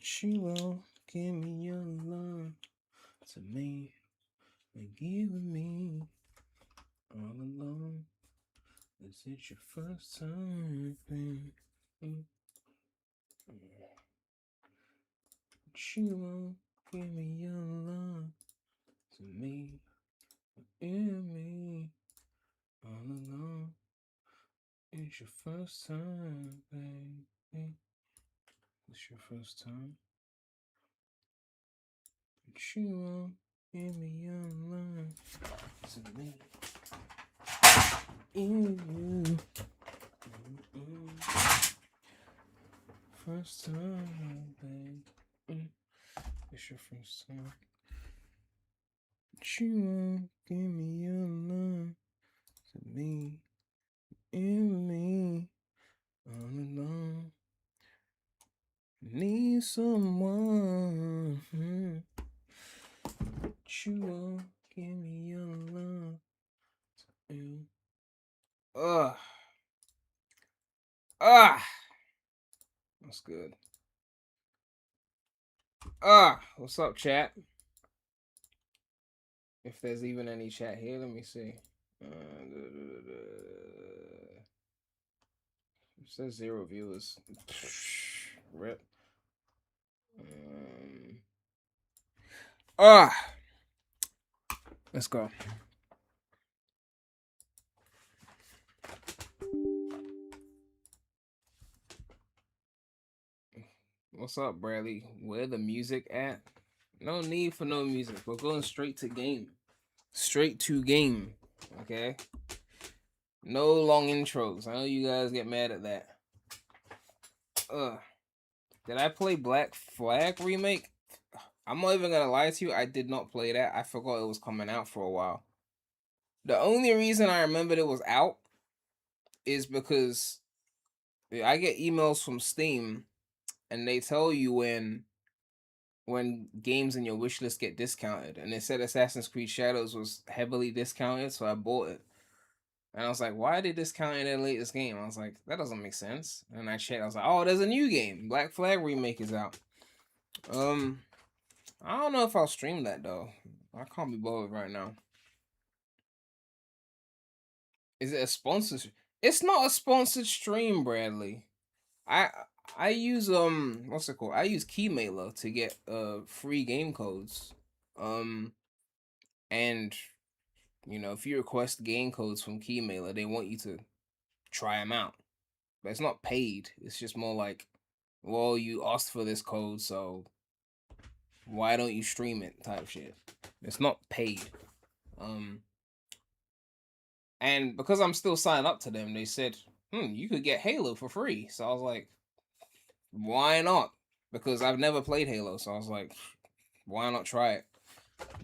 She won't give me your love to me and giving me all alone. Is it your first time, baby? She won't give me your love to me and me all alone. It's your first time, baby. It's your first time. She won't give me your love to me and you. First time, baby. It's your first time. She won't give me your love to me and me all alone. Need someone. She won't give me your love to you. That's good. What's up, chat? If there's even any chat here, let me see. It says 0 viewers. Rip. Let's go. What's up, Bradley? Where the music at? No need for no music. We're going straight to game. Straight to game. Okay? No long intros. I know you guys get mad at that. Did I play Black Flag Remake? I'm not even gonna lie to you. I did not play that. I forgot it was coming out for a while. The only reason I remembered it was out is because I get emails from Steam and they tell you when games in your wishlist get discounted, and it said Assassin's Creed Shadows was heavily discounted, so I bought it. And I was like, why did discount their latest game? I was like, that doesn't make sense. And I checked, I was like, oh, there's a new game. Black Flag Remake is out. I don't know if I'll stream that though. I can't be bothered right now. Is it a sponsored? It's not a sponsored stream, Bradley. I use what's it called? I use Keymailer to get free game codes. And you know, if you request game codes from Keymailer, they want you to try them out. But it's not paid. It's just more like, well, you asked for this code, so why don't you stream it type shit. It's not paid. And because I'm still signed up to them, they said, you could get Halo for free. So I was like, why not? Because I've never played Halo, so I was like, why not try it?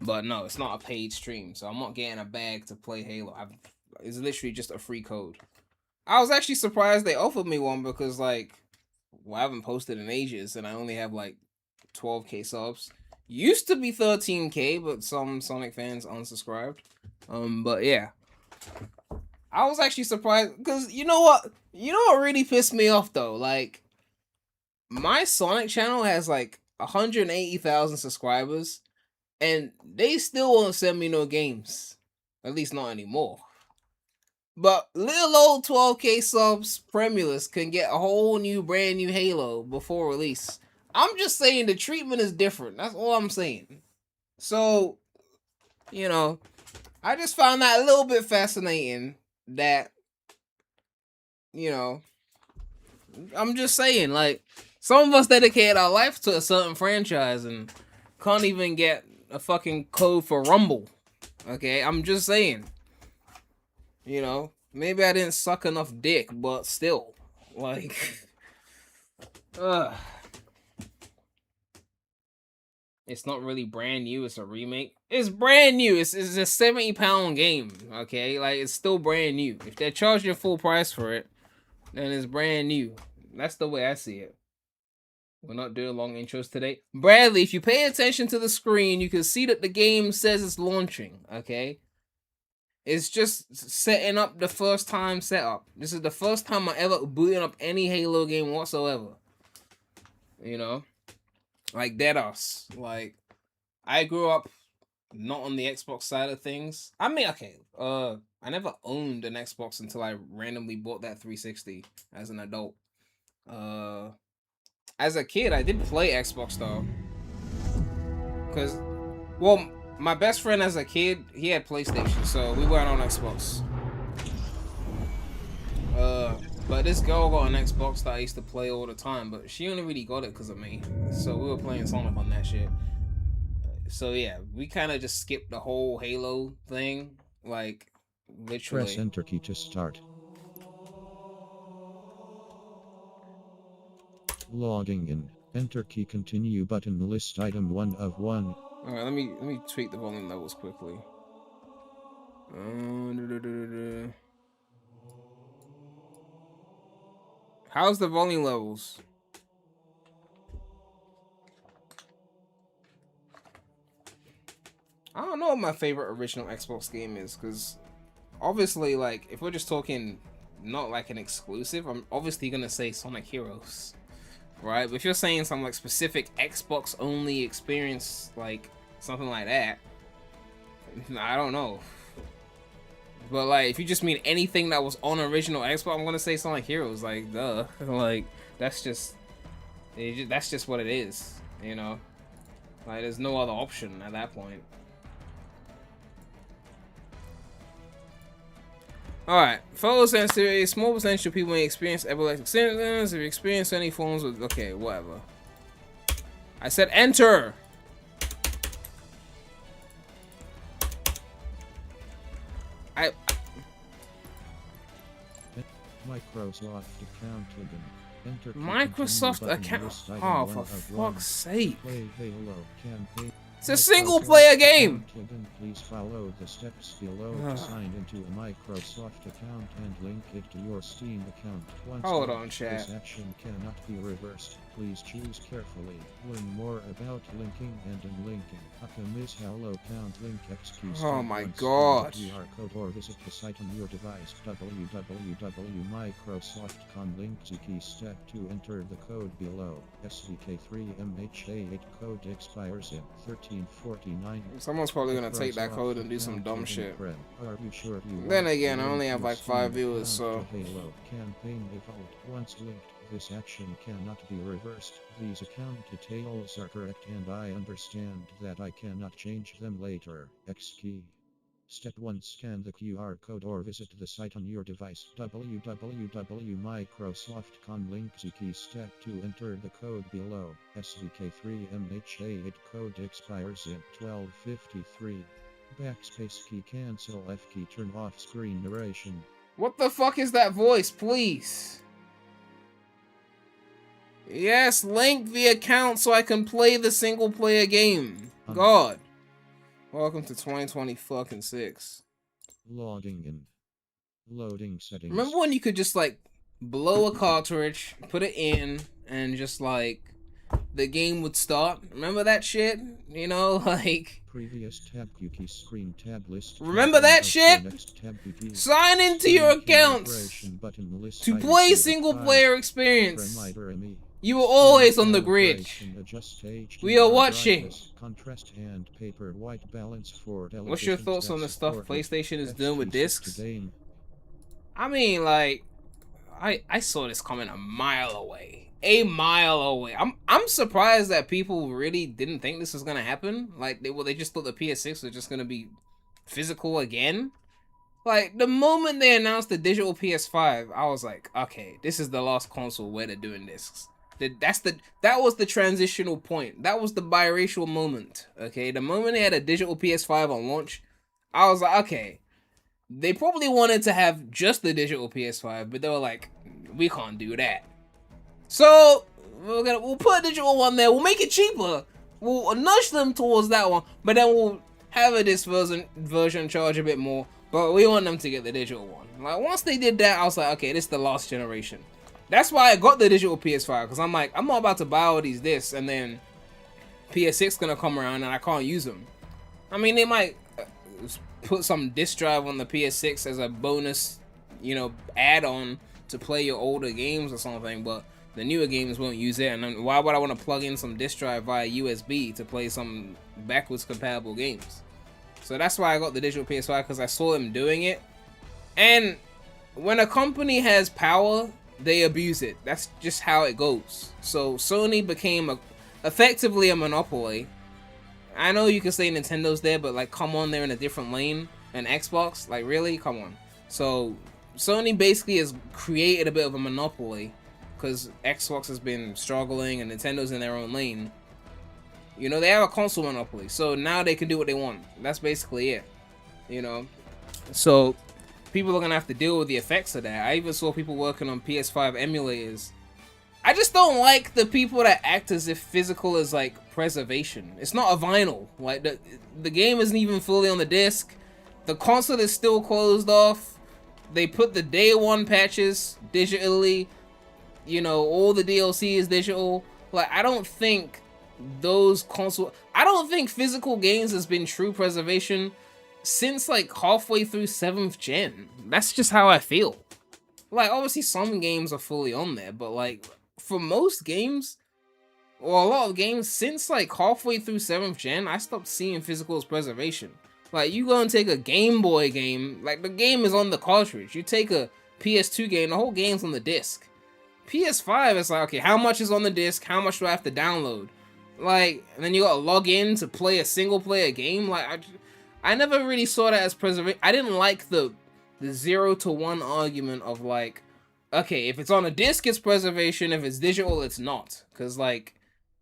But no, it's not a paid stream, so I'm not getting a bag to play Halo. It's literally just a free code. I was actually surprised they offered me one because, like, I haven't posted in ages, and I only have like 12k subs. Used to be 13k, but some Sonic fans unsubscribed. But yeah, I was actually surprised because you know what really pissed me off though. Like, my Sonic channel has like 180,000 subscribers, and they still won't send me no games. At least not anymore. But little old 12k subs PREMulous can get a whole new brand new Halo before release. I'm just saying the treatment is different. That's all I'm saying. So, you know, I just found that a little bit fascinating that, you know, I'm just saying, like, some of us dedicate our life to a certain franchise and can't even get a fucking code for Rumble. Okay, I'm just saying. You know, maybe I didn't suck enough dick, but still, like, it's not really brand new. It's a remake. It's brand new. It's a £70 game. Okay, like, it's still brand new. If they're charging full price for it, then it's brand new. That's the way I see it. We're not doing long intros today. Bradley, if you pay attention to the screen, you can see that the game says it's launching, okay? It's just setting up the first time setup. This is the first time I ever booting up any Halo game whatsoever. You know? Like dead ass. Like I grew up not on the Xbox side of things. I mean, okay, I never owned an Xbox until I randomly bought that 360 as an adult. As a kid, I did play Xbox though, cause, well, my best friend as a kid, he had PlayStation, so we weren't on Xbox. But this girl got an Xbox that I used to play all the time, but she only really got it because of me. So we were playing Sonic on that shit. So yeah, we kind of just skipped the whole Halo thing, like literally. Press Enter key to start. Logging in. Enter key continue button list item 1 of 1. All right, let me tweak the volume levels quickly. How's the volume levels? I don't know what my favorite original Xbox game is, because obviously, like, if we're just talking not like an exclusive, I'm obviously gonna say Sonic Heroes, right? But if you're saying some like specific Xbox only experience, like something like that, I don't know. But like, if you just mean anything that was on original Xbox, I'm gonna say Sonic Heroes. Like, duh. Like, that's just what it is, you know. Like, there's no other option at that point. Alright, photosensitivity. A small percentage of people may experience epileptic symptoms. If you experience any forms of... Okay, whatever. I said enter! Microsoft account login. Enter Microsoft account... Oh, for fuck's sake. Play Halo campaign. It's a single player game! Please follow the steps below to sign into a Microsoft account and link it to your Steam account. Once hold on, chat. This action cannot be reversed. Please choose carefully. Learn more about linking and unlinking. Miss Hello Count Link X key. Oh my god. QR code or visit the site on your device. www.microsoft.com link to key step to enter the code below. SVK3MH8 code expires in 1349. Someone's probably gonna take that code and do some dumb shit. Are you sure you then again, I only have like 5 viewers, so... Halo campaign default. Once linked, this action cannot be reversed. These account details are correct and I understand that I cannot change them later. X key. Step 1. Scan the QR code or visit the site on your device. www.microsoft.com link Z key. Step 2. Enter the code below. SVK3MH8 code expires in 1253. Backspace key. Cancel F key. Turn off screen narration. What the fuck is that voice, please? Yes, link the account so I can play the single player game. God. Welcome to 2020 fucking 6. Logging in. Loading settings. Remember when you could just like blow a cartridge, put it in, and just like the game would start? Remember that shit? You know, like previous tab key screen tab list. Remember that shit? Sign into your accounts to play single player experience. You were always on the grid. We are watching. What's your thoughts on the stuff PlayStation is doing with discs? I mean, like, I saw this coming a mile away. A mile away. I'm surprised that people really didn't think this was gonna happen. Like, they just thought the PS6 was just gonna be physical again. Like, the moment they announced the digital PS5, I was like, okay, this is the last console where they're doing discs. That was the transitional point. That was the biracial moment. Okay, the moment they had a digital PS5 on launch, I was like, okay, they probably wanted to have just the digital PS5, but they were like, we can't do that. So we'll put a digital one there. We'll make it cheaper. We'll nudge them towards that one, but then we'll have a disc version charge a bit more. But we want them to get the digital one. Like, once they did that, I was like, okay, this is the last generation. That's why I got the digital PS5, because I'm like, I'm not about to buy all these discs and then PS6 gonna come around and I can't use them. I mean, they might put some disc drive on the PS6 as a bonus, you know, add-on to play your older games or something, but The newer games won't use it, and then why would I want to plug in some disk drive via USB to play some backwards compatible games? So that's why I got the digital PS5, because I saw them doing it. And when a company has power, they abuse it. That's just how it goes. So Sony became effectively a monopoly. I know you can say Nintendo's there, but like, come on, they're in a different lane. And Xbox, like, really? Come on. So Sony basically has created a bit of a monopoly, because Xbox has been struggling and Nintendo's in their own lane. You know, they have a console monopoly, so now they can do what they want. That's basically it. You know, so people are gonna have to deal with the effects of that. I even saw people working on PS5 emulators. I just don't like the people that act as if physical is like preservation. It's not a vinyl. Like, the game isn't even fully on the disc. The console is still closed off. They put the day one patches digitally. You know, all the DLC is digital. Like, I don't think physical games has been true preservation since like halfway through 7th gen. That's just how I feel. Like, obviously some games are fully on there, but like, for most games, or a lot of games, since like halfway through 7th gen, I stopped seeing physical as preservation. Like, you go and take a Game Boy game, like, the game is on the cartridge. You take a PS2 game, the whole game's on the disc. PS5 is like, okay, how much is on the disc? How much do I have to download? Like, and then you gotta log in to play a single player game. Like, I never really saw that as preservation. I didn't like the 0 to 1 argument of like, okay, if it's on a disc, it's preservation. If it's digital, it's not. Because like,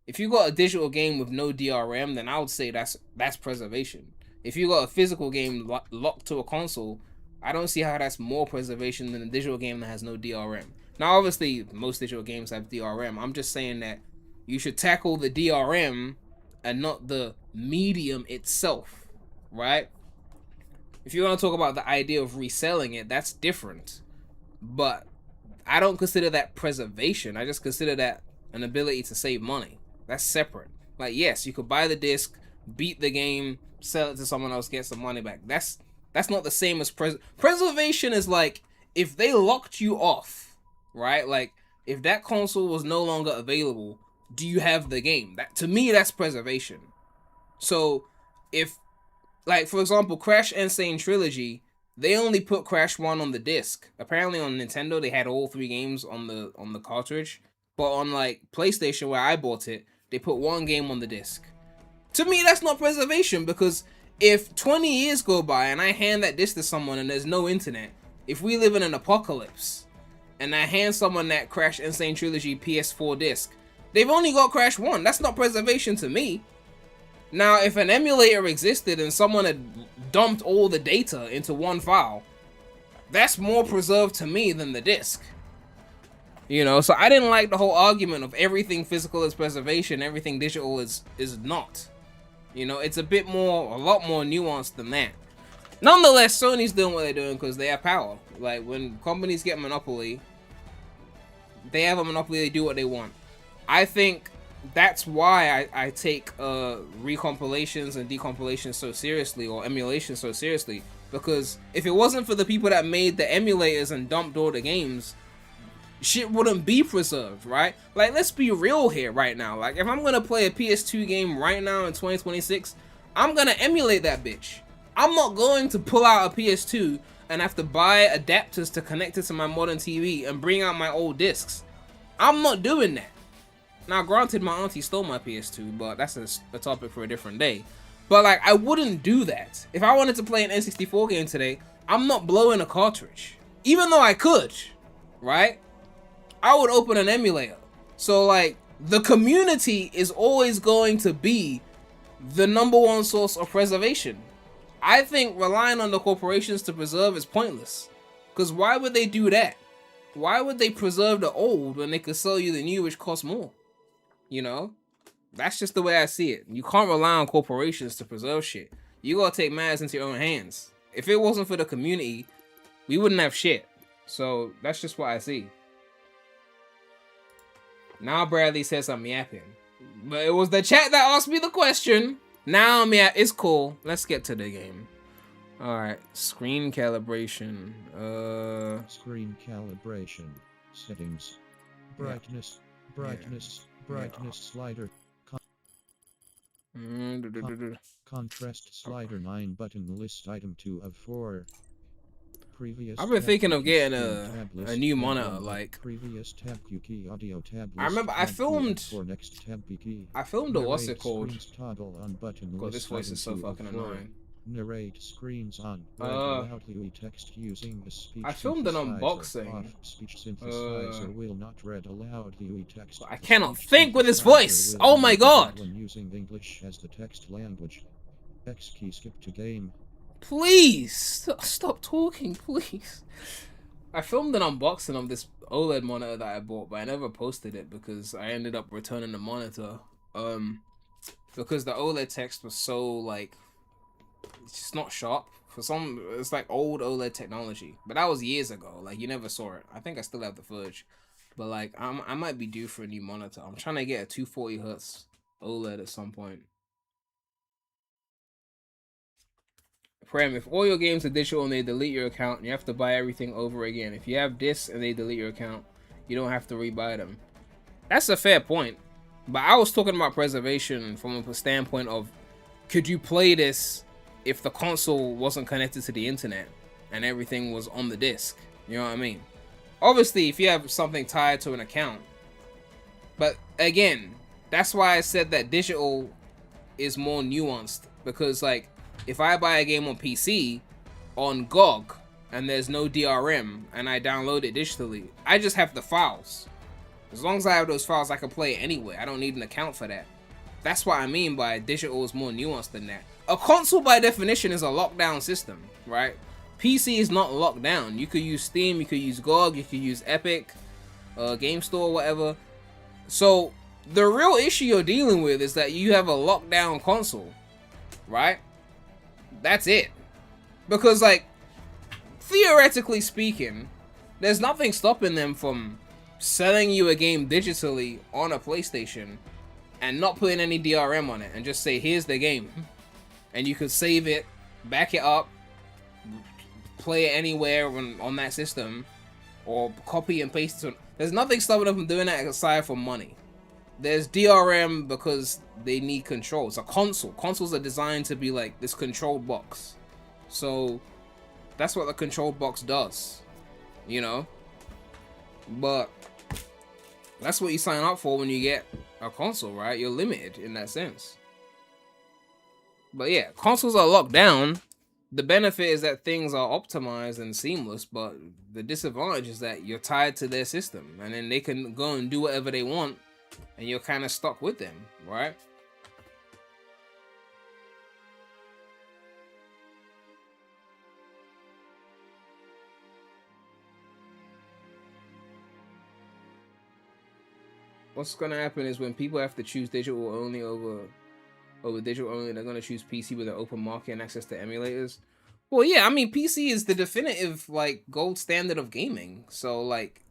if you got a digital game with no DRM, then I would say that's preservation. If you got a physical game locked to a console, I don't see how that's more preservation than a digital game that has no DRM. Now, obviously, most digital games have DRM. I'm just saying that you should tackle the DRM and not the medium itself, right? If you want to talk about the idea of reselling it, that's different. But I don't consider that preservation. I just consider that an ability to save money. That's separate. Like, yes, you could buy the disc, beat the game, sell it to someone else, get some money back. That's not the same as preservation. Is like, if they locked you off, right? Like, if that console was no longer available, do you have the game? That, to me, that's preservation. So if, like, for example, Crash Insane Trilogy, they only put Crash 1 on the disc. Apparently on Nintendo they had all 3 games on the cartridge, but on like PlayStation, where I bought it, they put 1 game on the disc. To me, that's not preservation, because if 20 years go by and I hand that disc to someone and there's no internet, if we live in an apocalypse and I hand someone that Crash Insane Trilogy PS4 disc, they've only got Crash 1. That's not preservation to me. Now, if an emulator existed and someone had dumped all the data into 1 file, that's more preserved to me than the disc. You know, so I didn't like the whole argument of everything physical is preservation, everything digital is not. You know, it's a lot more nuanced than that. Nonetheless, Sony's doing what they're doing because they have power. Like, when companies get monopoly, they have a monopoly, they do what they want. I think that's why I take recompilations and decompilations so seriously, or emulation so seriously, because if it wasn't for the people that made the emulators and dumped all the games, shit wouldn't be preserved, right? Like, let's be real here right now. Like, if I'm gonna play a PS2 game right now in 2026, I'm gonna emulate that bitch. I'm not going to pull out a PS2 and have to buy adapters to connect it to my modern TV and bring out my old discs. I'm not doing that. Now, granted, my auntie stole my PS2, but that's a topic for a different day. But, like, I wouldn't do that. If I wanted to play an N64 game today, I'm not blowing a cartridge. Even though I could, right? I would open an emulator. So, like, the community is always going to be the #1 source of preservation. I think relying on the corporations to preserve is pointless. Because why would they do that? Why would they preserve the old when they could sell you the new, which costs more? You know? That's just the way I see it. You can't rely on corporations to preserve shit. You gotta take matters into your own hands. If it wasn't for the community, we wouldn't have shit. So, that's just what I see. Now Bradley says I'm yapping. But it was the chat that asked me the question. Now I'm it's cool. Let's get to the game. Alright, screen calibration. Screen calibration. Settings. Brightness. Brightness. Brightness slider. Contrast slider 9 button list item 2 of 4. Previous I've been tab thinking of QQ getting screen tab a list new tab monitor. 1 Like, previous tab QQ audio tab list I remember I tab 2 filmed. for next tab PK. I filmed a what's it Narrate called? screens toggle on button God, this list voice item is so 2 of fucking 4. annoying. Narrate screens on read aloud UI text using a speech I filmed an synthesizer. unboxing. Off speech synthesizer will not read aloud UI text. I cannot Speech think with this synthesizer voice. will Oh only my read god. when using English as the text language. X key skip to game. Please stop talking, please. I filmed an unboxing of this OLED monitor that I bought, but I never posted it because I ended up returning the monitor. Because the OLED text was so like, it's just not sharp. For some, it's like old OLED technology, but that was years ago. Like, you never saw it. I think I still have the footage, but like I might be due for a new monitor. I'm trying to get a 240 hertz OLED at some point. Prem, if all your games are digital and they delete your account, you have to buy everything over again. If you have discs and they delete your account, you don't have to rebuy them. That's a fair point, but I was talking about preservation from a standpoint of, could you play this if the console wasn't connected to the internet and everything was on the disc? You know what I mean? Obviously, if you have something tied to an account, but again, that's why I said that digital is more nuanced, because like, if I buy a game on PC, on GOG, and there's no DRM, and I download it digitally, I just have the files. As long as I have those files, I can play it anywhere. I don't need an account for that. That's what I mean by digital is more nuanced than that. A console, by definition, is a lockdown system, right? PC is not locked down. You could use Steam, you could use GOG, you could use Epic, Game Store, whatever. So, the real issue you're dealing with is that you have a lockdown console, right? That's it. Because, like, theoretically speaking, there's nothing stopping them from selling you a game digitally on a PlayStation and not putting any DRM on it and just say, here's the game. And you could save it, back it up, play it anywhere on that system, or copy and paste it. There's nothing stopping them from doing that aside from money. There's DRM because they need control. It's a console. Consoles are designed to be like this controlled box. So that's what the controlled box does, you know? But that's what you sign up for when you get a console, right? You're limited in that sense. But yeah, consoles are locked down. The benefit is that things are optimized and seamless, but the disadvantage is that you're tied to their system, and then they can go and do whatever they want, and you're kind of stuck with them, right? What's gonna happen is when people have to choose digital only over digital only, they're gonna choose PC with an open market and access to emulators. Well, yeah, I mean, PC is the definitive like gold standard of gaming. So like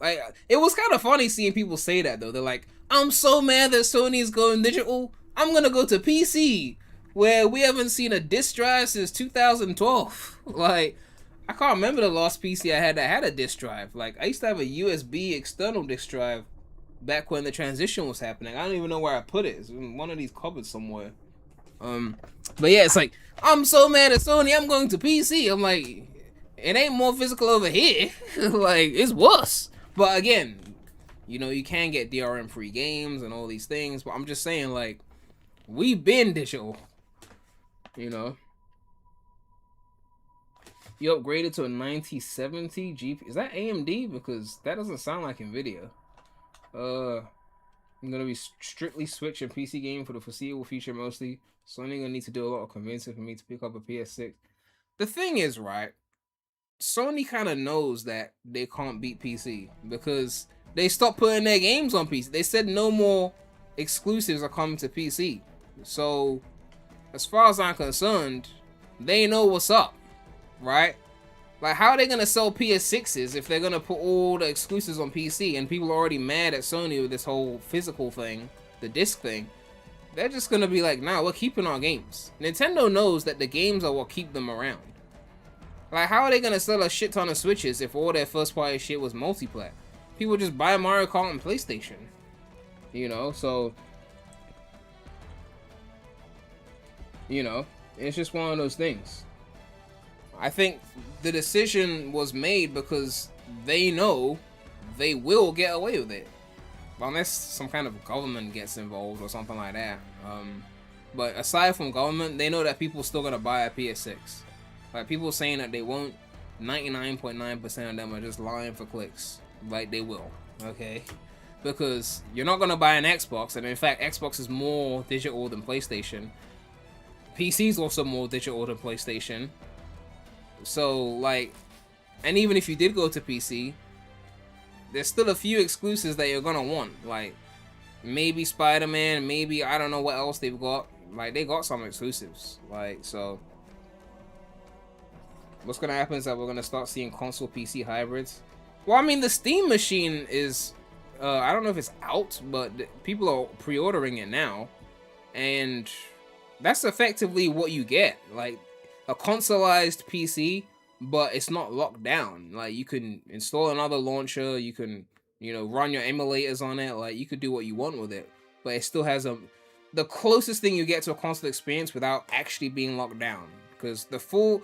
it was kind of funny seeing people say that though. They're like, I'm so mad that Sony's going digital. I'm gonna go to PC where we haven't seen a disc drive since 2012. Like, I can't remember the last PC I had that had a disc drive. Like, I used to have a USB external disc drive back when the transition was happening. I don't even know where I put it. It's in one of these cupboards somewhere. But yeah, it's like, I'm so mad at Sony, I'm going to PC. I'm like, it ain't more physical over here. Like, it's worse. But again, you know, you can get DRM free games and all these things, but I'm just saying, like, we've been digital, you know. You upgraded to a 9070 GP. Is that AMD? Because that doesn't sound like NVIDIA. I'm gonna be strictly Switch and PC game for the foreseeable future mostly. Sony gonna need to do a lot of convincing for me to pick up a PS6. The thing is, right, Sony kind of knows that they can't beat PC because they stopped putting their games on PC. They said no more exclusives are coming to PC. So, as far as I'm concerned, they know what's up, right? Like, how are they gonna sell PS6s if they're gonna put all the exclusives on PC and people are already mad at Sony with this whole physical thing, the disc thing? They're just gonna be like, nah, we're keeping our games. Nintendo knows that the games are what keep them around. Like, how are they gonna sell a shit ton of Switches if all their first party shit was multiplayer? people just buy Mario Kart on PlayStation. You know, so you know, it's just one of those things. I think the decision was made because they know they will get away with it. Unless some kind of government gets involved or something like that. But aside from government, they know that people still gonna buy a PS6. Like, people saying that they won't, 99.9% of them are just lying for clicks. Like, they will, okay? Because you're not gonna buy an Xbox, and in fact, Xbox is more digital than PlayStation. PC is also more digital than PlayStation. So, like, and even if you did go to PC, there's still a few exclusives that you're gonna want. Like, maybe Spider-Man, maybe I don't know what else they've got. Like, they got some exclusives. Like, so what's gonna happen is that we're gonna start seeing console PC hybrids. Well, I mean, the Steam machine is, I don't know if it's out, but people are pre-ordering it now, and that's effectively what you get. Like, a consoleized PC, but it's not locked down. Like, you can install another launcher, you can, you know, run your emulators on it. Like, you could do what you want with it, but it still has the closest thing you get to a console experience without actually being locked down. Because the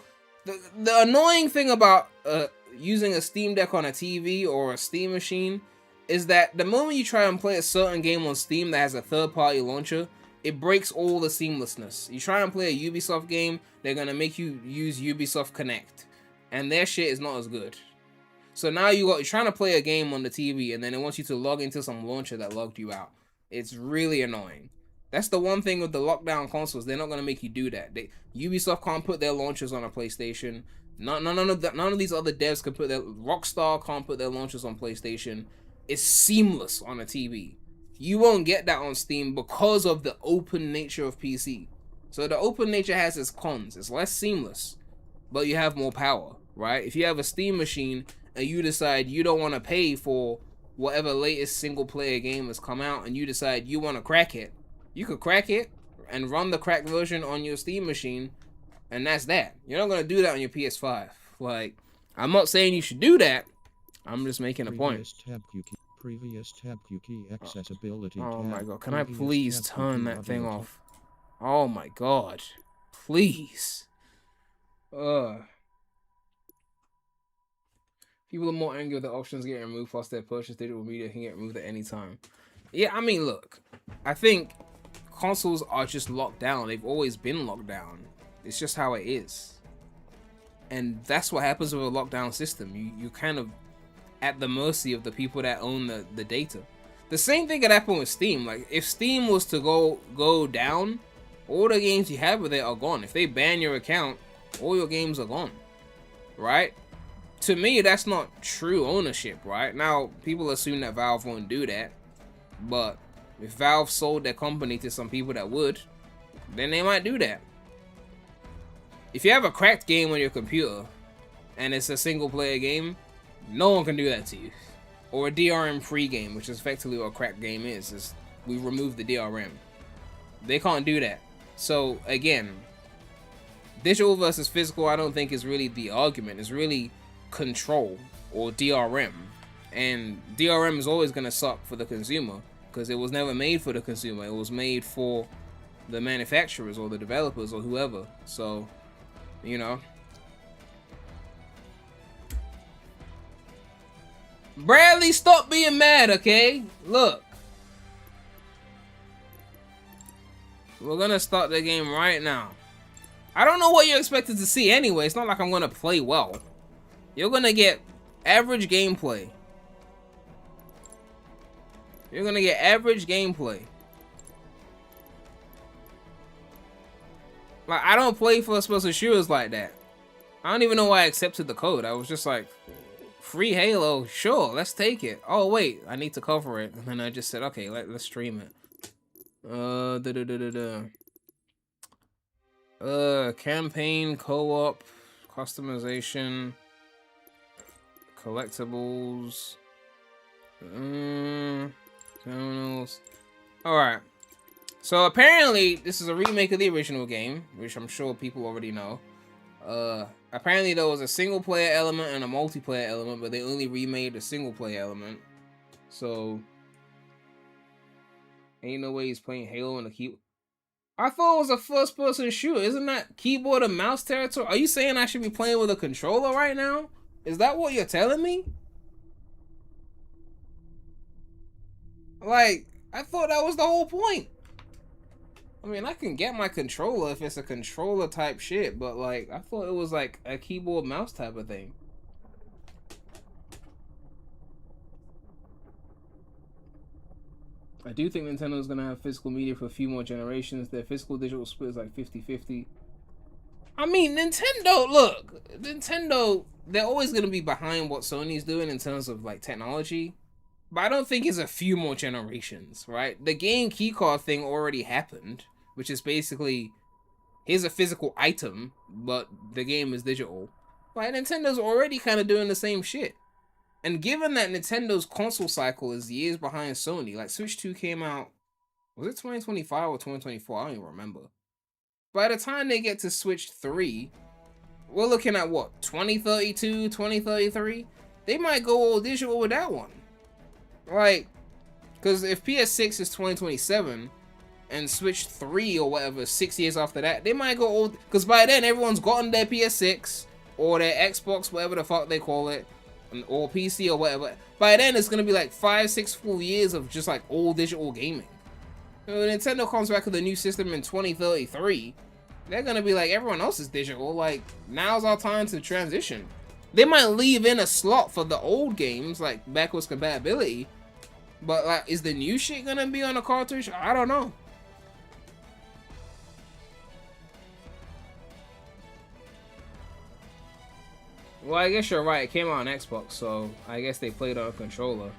annoying thing about using a Steam Deck on a TV or a Steam machine is that the moment you try and play a certain game on Steam that has a third-party launcher, it breaks all the seamlessness. You try and play a Ubisoft game, they're gonna make you use Ubisoft Connect, and their shit is not as good. So now you're trying to play a game on the TV, and then it wants you to log into some launcher that logged you out. It's really annoying. That's the one thing with the lockdown consoles. They're not gonna make you do that. Ubisoft can't put their launchers on a PlayStation. None of these other devs can put their Rockstar can't put their launchers on PlayStation. It's seamless on a TV. You won't get that on Steam because of the open nature of PC. So the open nature has its cons. It's less seamless, but you have more power, right? If you have a Steam machine and you decide you don't want to pay for whatever latest single player game has come out, and you decide you want to crack it, you could crack it and run the cracked version on your Steam machine, and that's that. You're not going to do that on your PS5. Like, I'm not saying you should do that. I'm just making a point. Previous tab key accessibility Oh tab. My god, can I please turn that thing off? Oh my god. Please. People are more angry with the options getting removed plus their purchase digital media can get removed at any time. Yeah, I mean, look, I think consoles are just locked down. They've always been locked down. It's just how it is. And that's what happens with a lockdown system. You kind of at the mercy of the people that own the data. The same thing could happen with Steam. Like, if Steam was to go down, all the games you have with it are gone. If they ban your account, all your games are gone, right? To me, that's not true ownership, right? Now, people assume that Valve won't do that, but if Valve sold their company to some people that would, then they might do that. If you have a cracked game on your computer, and it's a single player game, no one can do that to you. Or a DRM-free game, which is effectively what a cracked game is we remove the DRM. They can't do that. So, again, digital versus physical, I don't think is really the argument. It's really control, or DRM. And DRM is always going to suck for the consumer, because it was never made for the consumer. It was made for the manufacturers, or the developers, or whoever. So, you know. Bradley, stop being mad, okay? Look. We're gonna start the game right now. I don't know what you're expected to see anyway. It's not like I'm gonna play well. You're gonna get average gameplay. You're gonna get average gameplay. Like, I don't play first-person shooters like that. I don't even know why I accepted the code. I was just like, free Halo, sure, let's take it. Oh wait, I need to cover it, and then I just said, okay, let's stream it. Campaign, co-op, customization, collectibles, terminals. All right. So apparently, this is a remake of the original game, which I'm sure people already know. Apparently there was a single player element and a multiplayer element, but they only remade the single player element. So ain't no way he's playing Halo on the keyboard. I thought it was a first-person shooter. Isn't that keyboard and mouse territory? Are you saying I should be playing with a controller right now? Is that what you're telling me? Like, I thought that was the whole point. I mean, I can get my controller if it's a controller type shit, but like, I thought it was like a keyboard mouse type of thing. I do think Nintendo's gonna have physical media for a few more generations. Their physical digital split is like 50-50. I mean, Nintendo, they're always gonna be behind what Sony's doing in terms of like technology. But I don't think it's a few more generations, right? The game keycard thing already happened, which is basically, here's a physical item, but the game is digital. Like, Nintendo's already kind of doing the same shit. And given that Nintendo's console cycle is years behind Sony, like Switch 2 came out, was it 2025 or 2024? I don't even remember. By the time they get to Switch 3, we're looking at what, 2032, 2033? They might go all digital with that one. Like, because if PS6 is 2027 and Switch 3 or whatever, 6 years after that, they might go old. Because by then, everyone's gotten their PS6 or their Xbox, whatever the fuck they call it, or PC or whatever. By then, it's going to be like 5-6 full years of just like old digital gaming. So when Nintendo comes back with a new system in 2033, they're going to be like, everyone else is digital. Like, now's our time to transition. They might leave in a slot for the old games, like backwards compatibility. But like, is the new shit gonna be on a cartridge? I don't know. Well, I guess you're right. It came out on Xbox, so I guess they played on a controller.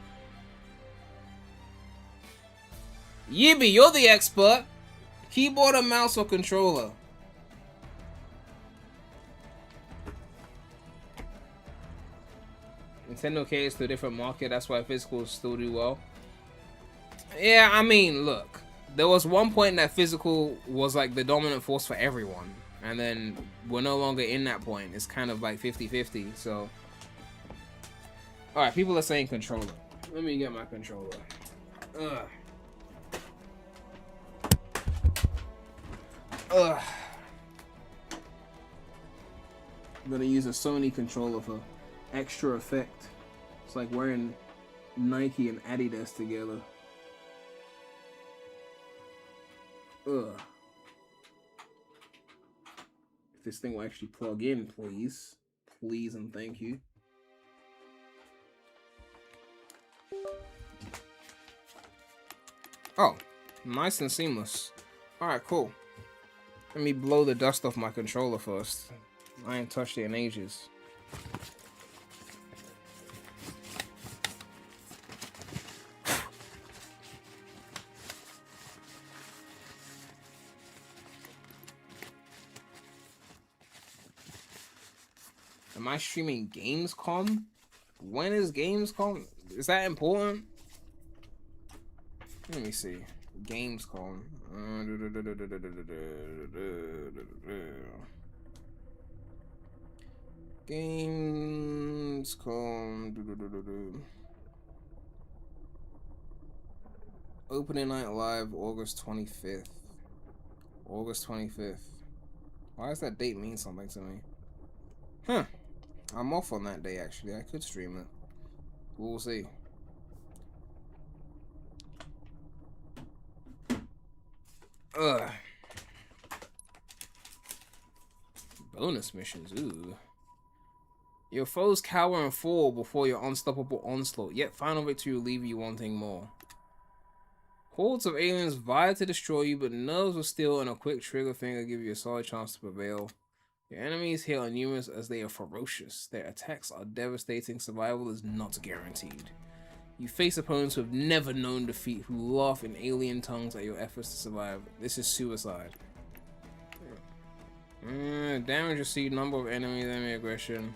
Yibby, you're the expert. Keyboard or mouse or controller? Nintendo caters to a different market. That's why physicals still do well. Yeah, I mean, look. There was one point that physical was like the dominant force for everyone. And then we're no longer in that point. It's kind of like 50-50, so. Alright, people are saying controller. Let me get my controller. Ugh. Ugh. I'm gonna use a Sony controller for extra effect. It's like wearing Nike and Adidas together. Ugh. If this thing will actually plug in, please. Please and thank you. Oh, nice and seamless. Alright, cool. Let me blow the dust off my controller first. I ain't touched it in ages. Am I streaming Gamescom? When is Gamescom? Is that important? Let me see. Gamescom. Gamescom. Opening night live, August 25th. August 25th. Why does that date mean something to me? Huh. I'm off on that day, actually. I could stream it. We'll see. Ugh. Bonus missions, ooh. Your foes cower and fall before your unstoppable onslaught, yet final victory will leave you wanting more. Hordes of aliens vie to destroy you, but nerves of steel and a quick trigger finger give you a solid chance to prevail. Your enemies here are numerous as they are ferocious. Their attacks are devastating. Survival is not guaranteed. You face opponents who have never known defeat, who laugh in alien tongues at your efforts to survive. This is suicide. Damage received, number of enemies, enemy aggression.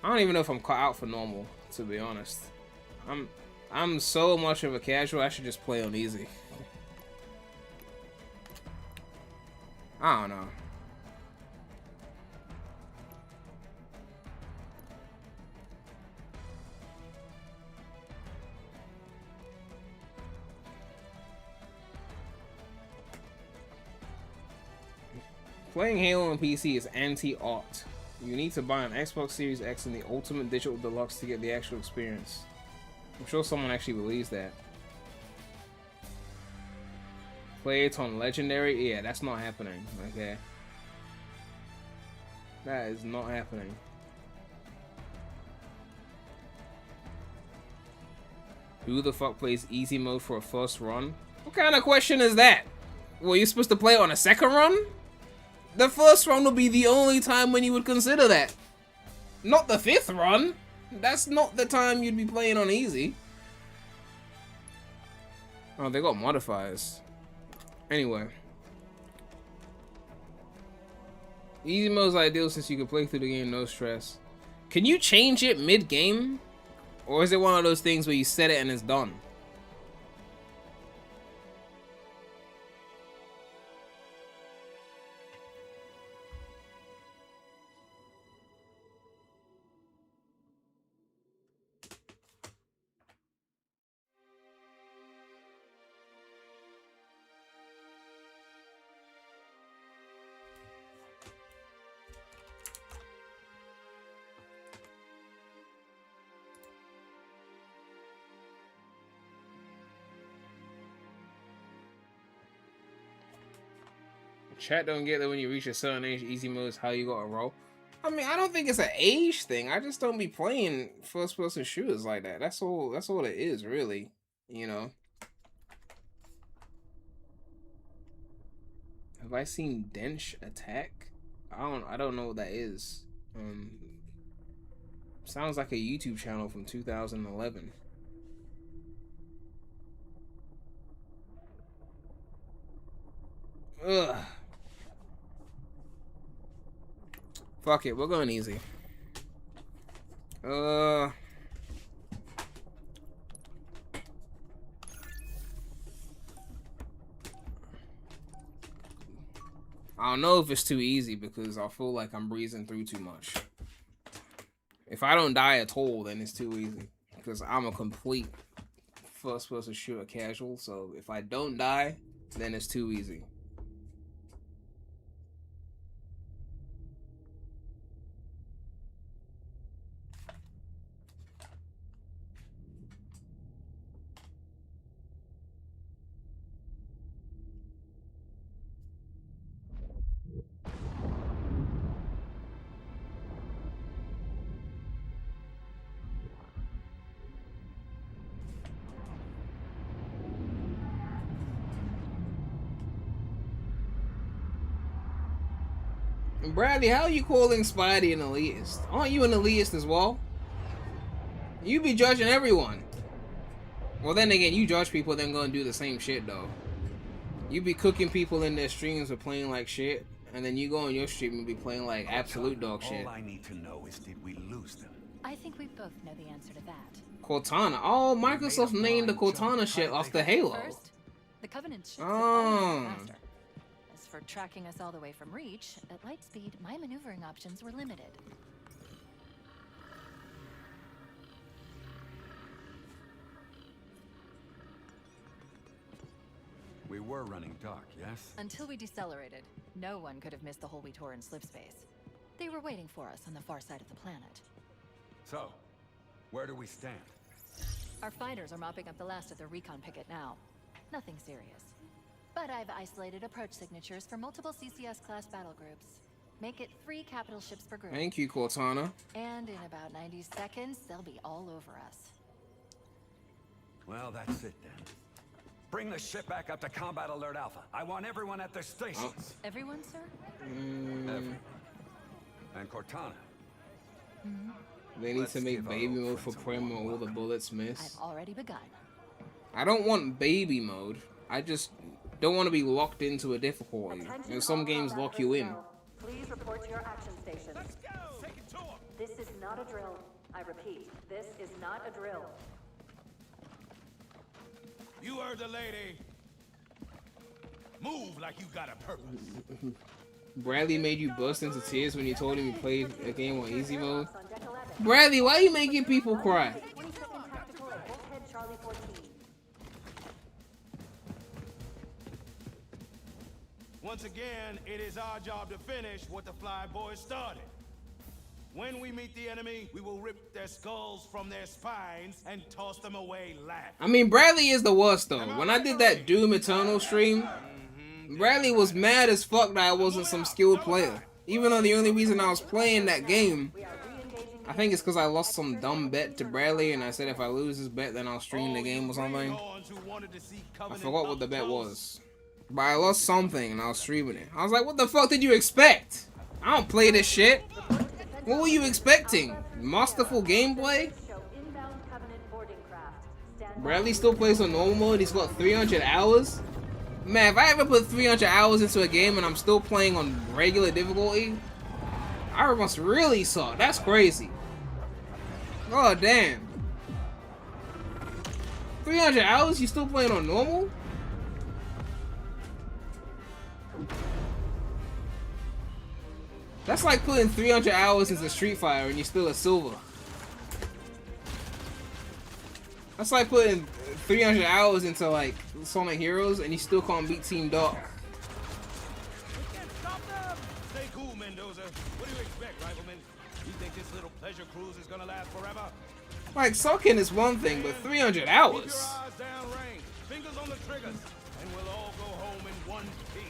I don't even know if I'm caught out for normal, to be honest. I'm so much of a casual, I should just play on easy. I don't know. Playing Halo on PC is anti-art. You need to buy an Xbox Series X and the Ultimate Digital Deluxe to get the actual experience. I'm sure someone actually believes that. Play it on Legendary? Yeah, that's not happening. Okay. That is not happening. Who the fuck plays easy mode for a first run? What kind of question is that? Well, you're supposed to play it on a second run? The first run will be the only time when you would consider that. Not the fifth run. That's not the time you'd be playing on easy. Oh, they got modifiers. Anyway. Easy mode is ideal since you can play through the game no stress. Can you change it mid-game? Or is it one of those things where you set it and it's done? Chat don't get that when you reach a certain age, easy mode is how you gotta roll. I mean, I don't think it's an age thing. I just don't be playing first-person shooters like that. That's all it is, really. You know. Have I seen Dench attack? I don't know what that is. Sounds like a YouTube channel from 2011. Ugh. Fuck it, we're going easy. I don't know if it's too easy because I feel like I'm breezing through too much. If I don't die at all, then it's too easy. Because I'm a complete first-person shooter casual, so if I don't die, then it's too easy. Bradley, how are you calling Spidey an elitist? Aren't you an elitist as well? You be judging everyone. Well, then again, you judge people, then go and do the same shit, though. You be cooking people in their streams for playing like shit, and then you go on your stream and be playing like absolute dog shit. All I need to know is, did we lose them? I think we both know the answer to that. Cortana. Oh, Microsoft named the Cortana shit off the Halo. First, the Covenant's ships have always been Oh. faster. As for tracking us all the way from Reach, at light speed, my maneuvering options were limited. We were running dark, yes? Until we decelerated, no one could have missed the hole we tore in slip space. They were waiting for us on the far side of the planet. So, where do we stand? Our fighters are mopping up the last of their recon picket now. Nothing serious. But I've isolated approach signatures for multiple CCS-class battle groups. Make it 3 capital ships per group. Thank you, Cortana. And in about 90 seconds, they'll be all over us. Well, that's it then. Bring the ship back up to Combat Alert Alpha. I want everyone at their stations. Everyone, sir? Everyone. And Cortana. They need Let's to make give our baby old mode for friends a Prem warm where all the welcome. bullets miss. I've already begun. I don't want baby mode. I just don't want to be locked into a difficulty. You know, some games lock you in. Please report to your action stations. Let's go! Take it to him! This is not a drill. I repeat, this is not a drill. You heard the lady. Move like you got a purpose. Bradley made you burst into tears when you told him you played a game on easy mode. On deck 11. Bradley, why are you making people cry? 22nd Tactical at Bullhead Charlie 14. Once again, it is our job to finish what the Fly Boys started. When we meet the enemy, we will rip their skulls from their spines and toss them away laughing. I mean, Bradley is the worst though. When I did that Doom Eternal stream, Bradley was mad as fuck that I wasn't some skilled player. Even though the only reason I was playing that game, I think it's because I lost some dumb bet to Bradley, and I said if I lose this bet, then I'll stream the game or something. I forgot what the bet was. But I lost something, and I was streaming it. I was like, what the fuck did you expect? I don't play this shit. What were you expecting? Masterful gameplay? Bradley still plays on normal mode. He's got 300 hours. Man, if I ever put 300 hours into a game and I'm still playing on regular difficulty, I must really suck. That's crazy. Oh, damn. 300 hours? You still playing on normal? That's like putting 300 hours into Street Fighter and you're still a silver. That's like putting 300 hours into like Sonic Heroes and you still can't beat Team Dark. We can't stop them! Stay cool, Mendoza. What do you expect, Rifleman? You think this little pleasure cruise is gonna last forever? Like, sucking is one thing, but 300 Keep hours? your eyes downrange, fingers on the triggers, and we'll all go home in one piece.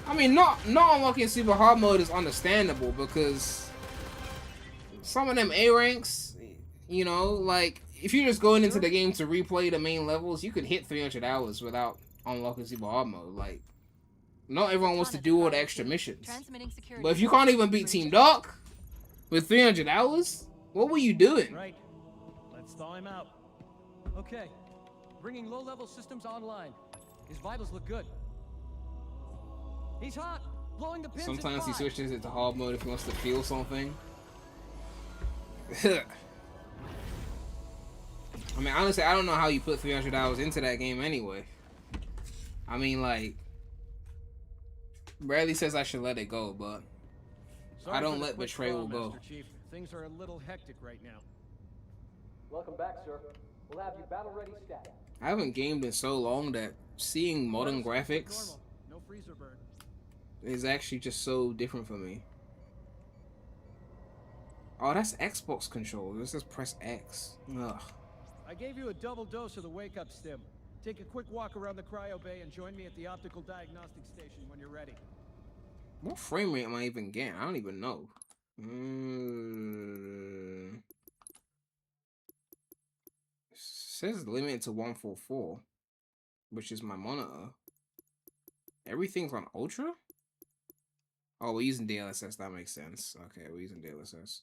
I mean, not unlocking super hard mode is understandable because some of them A ranks, you know, like if you're just going into the game to replay the main levels, you could hit 300 hours without unlocking super hard mode. Like, not everyone wants to do all the extra missions. But if you can't even beat Team Dark with 300 hours, what were you doing? Right. Let's thaw him out. Okay. Bringing low-level systems online. His vitals look good. He's hot. Blowing the pins. Sometimes he switches it to hard mode if he wants to feel something. I mean, honestly, I don't know how you put 300 hours into that game anyway. I mean, like, Bradley says I should let it go, but I don't let betrayal go. Chief. Things are a little hectic right now. Welcome back, sir. We'll have you battle ready stat. I haven't gamed in so long that seeing modern graphics No freezer burn. is actually just so different for me. Oh, that's Xbox control. This is press X. Ugh. I gave you a double dose of the wake-up stim. Take a quick walk around the cryo bay and join me at the optical diagnostic station when you're ready. What frame rate am I even getting? I don't even know. Says limited to 144, which is my monitor. Everything's on ultra? Oh, we're using DLSS. That makes sense. Okay, we're using DLSS.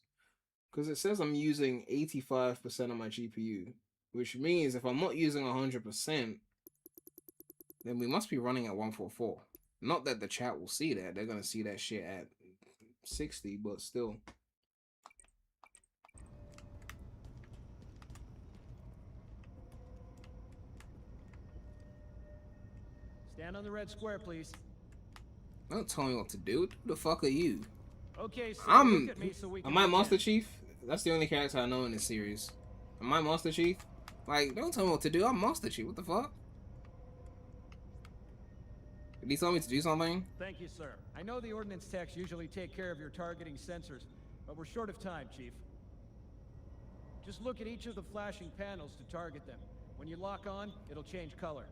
Because it says I'm using 85% of my GPU, which means if I'm not using 100%, then we must be running at 144. Not that the chat will see that. They're going to see that shit at 60, but still. Stand on the red square, please. Don't tell me what to do. Who the fuck are you? Okay, so I'm... look at me so we can Am I Master begin. Chief? That's the only character I know in this series. Am I Master Chief? Like, don't tell me what to do. I'm Master Chief. What the fuck? Did he tell me to do something? Thank you, sir. I know the ordnance techs usually take care of your targeting sensors, but we're short of time, Chief. Just look at each of the flashing panels to target them. When you lock on, it'll change color.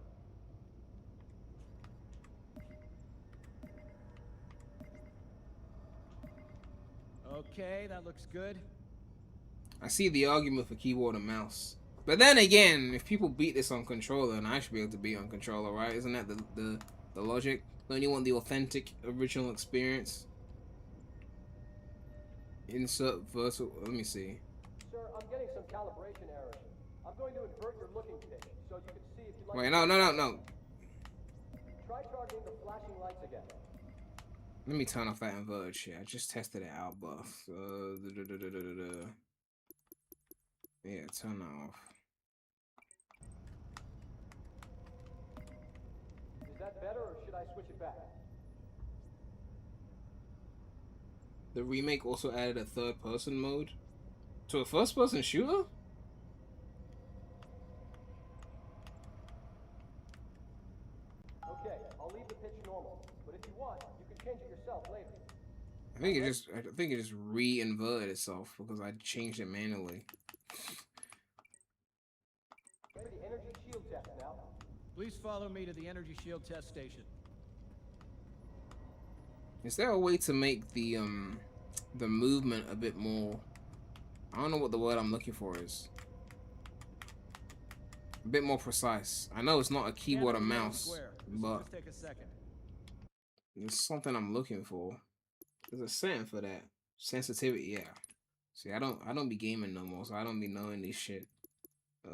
Okay, that looks good. I see the argument for keyboard and mouse. But then again, if people beat this on controller, then I should be able to beat on controller, right? Isn't that the logic? Don't you want the authentic, original experience? Insert vertical. Let me see. Sir, I'm getting some calibration errors. I'm going to invert your looking pitch so you can see if you like. Wait, no. Try targeting the flashing lights again. Let me turn off that inverted shit. I just tested it out, buff. Yeah, turn that off. Is that better or should I switch it back? The remake also added a third-person mode to a first-person shooter? Okay, I'll leave the pitch normal, but if you want, you can change it yourself later. I think it just re-inverted itself because I changed it manually. Ready for the energy shield test now. Please follow me to the energy shield test station. Is there a way to make the movement a bit more? I don't know what the word I'm looking for is. A bit more precise. I know it's not a keyboard or mouse, but Just take a second. there's something I'm looking for. There's a setting for that. Sensitivity, yeah. See, I don't be gaming no more, so I don't be knowing this shit. No,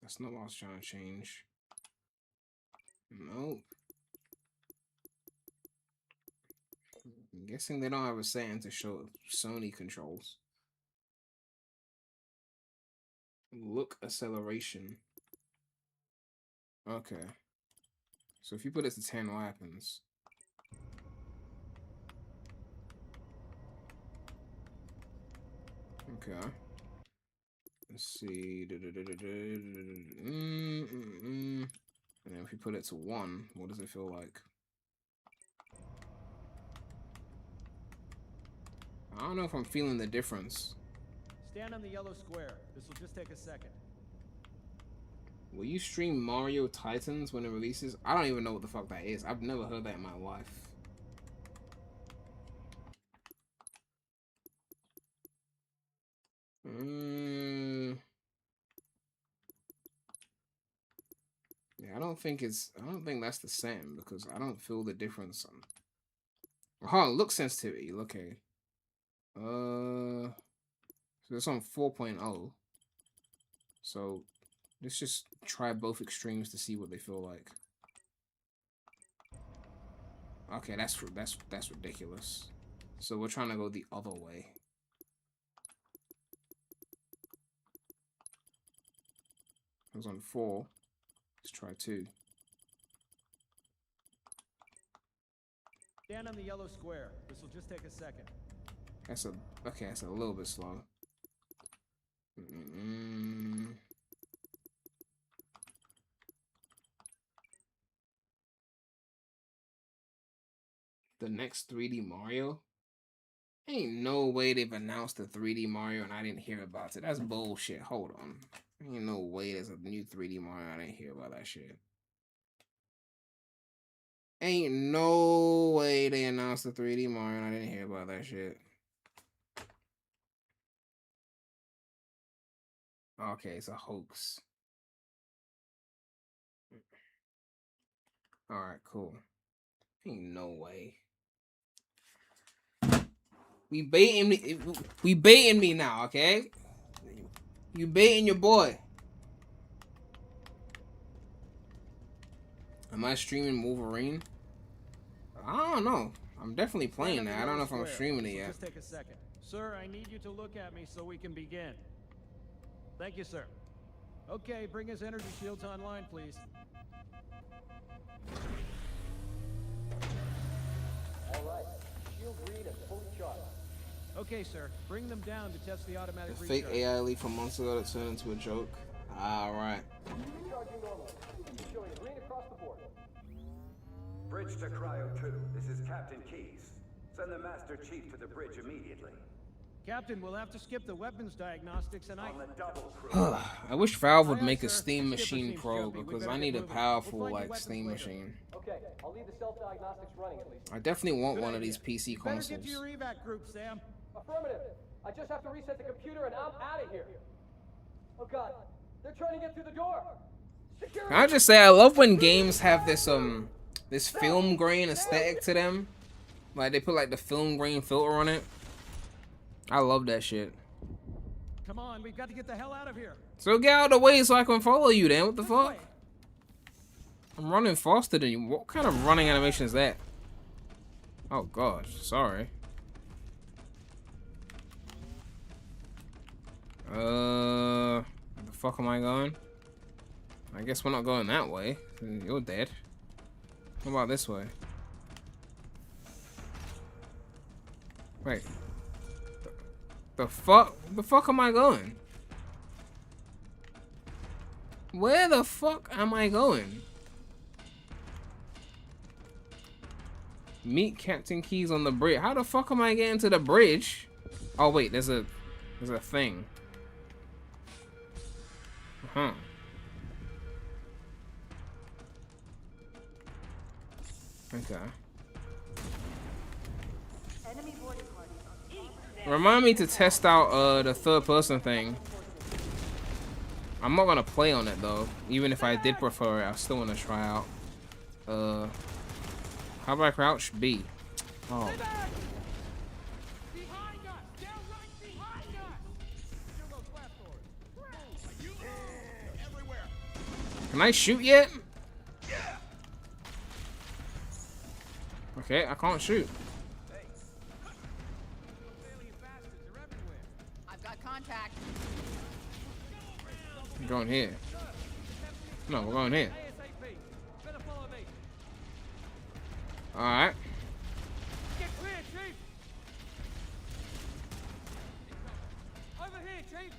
that's not what I was trying to change. Nope. I'm guessing they don't have a setting to show Sony controls. Look acceleration. Okay. So if you put it to 10, what happens? Okay. Let's see. And then if you put it to 1, what does it feel like? I don't know if I'm feeling the difference. Stand on the yellow square. This will just take a second. Will you stream Mario Titans when it releases? I don't even know what the fuck that is. I've never heard that in my life. Yeah, I don't think that's the same because I don't feel the difference. Oh, look sensitivity. Okay. So it's on 4.0. So let's just try both extremes to see what they feel like. Okay, that's ridiculous. So we're trying to go the other way. It was on 4. Let's try 2. Stand on the yellow square. This will just take a second. That's a little bit slow. The next 3D Mario? Ain't no way they've announced the 3D Mario and I didn't hear about it. That's bullshit. Hold on. Ain't no way there's a new 3D Mario. I didn't hear about that shit. Ain't no way they announced the 3D Mario and I didn't hear about that shit. Okay, it's a hoax. Alright, cool. Ain't no way. We baiting me now, okay? You baiting your boy. Am I streaming Wolverine? I don't know. I'm definitely playing that. I don't know if I'm streaming it yet. Just take a second. Sir, I need you to look at me so we can begin. Thank you, sir. Okay, bring his energy shields online, please. All right. Shield green and fully charged. Okay, sir. Bring them down to test the automatic The fake recharge. AI leak from months ago that turned into a joke. Alright. Recharging normally. Showing green across the board. Bridge to Cryo 2. This is Captain Keyes. Send the Master Chief to the bridge immediately. Captain, we'll have to skip the weapons diagnostics and On the double crew. I wish Valve would Aye, aye, make a sir. Steam The skipper Machine seems Pro jumpy. We because better I get need a moving. powerful We'll find you like weapons Steam later. machine. Okay, I'll leave the self-diagnostics running at least. I definitely want Good one of idea. these PC You better consoles. get to your evac group, Sam. Affirmative. I just have to reset the computer and I'm out of here. Oh god, they're trying to get through the door. Security. Can I just say I love when games have this this film grain aesthetic to them. Like they put like the film grain filter on it. I love that shit. Come on, we've got to get the hell out of here. So get out of the way so I can follow you then. What the This fuck? way. I'm running faster than you. What kind of running animation is that? Oh gosh, sorry. Where the fuck am I going? I guess we're not going that way. You're dead. What about this way? Wait. The fuck? The fuck am I going? Where the fuck am I going? Meet Captain Keyes on the bridge. How the fuck am I getting to the bridge? Oh wait, there's a thing. Huh. Okay. Remind me to test out the third person thing. I'm not gonna play on it though. Even if I did prefer it, I still wanna try out. How about crouch? B. Oh. Can I shoot yet? Okay, I can't shoot. I've got contact. I'm going here. No, we're going here. Alright. Get clear, Chief! Over here, Chief!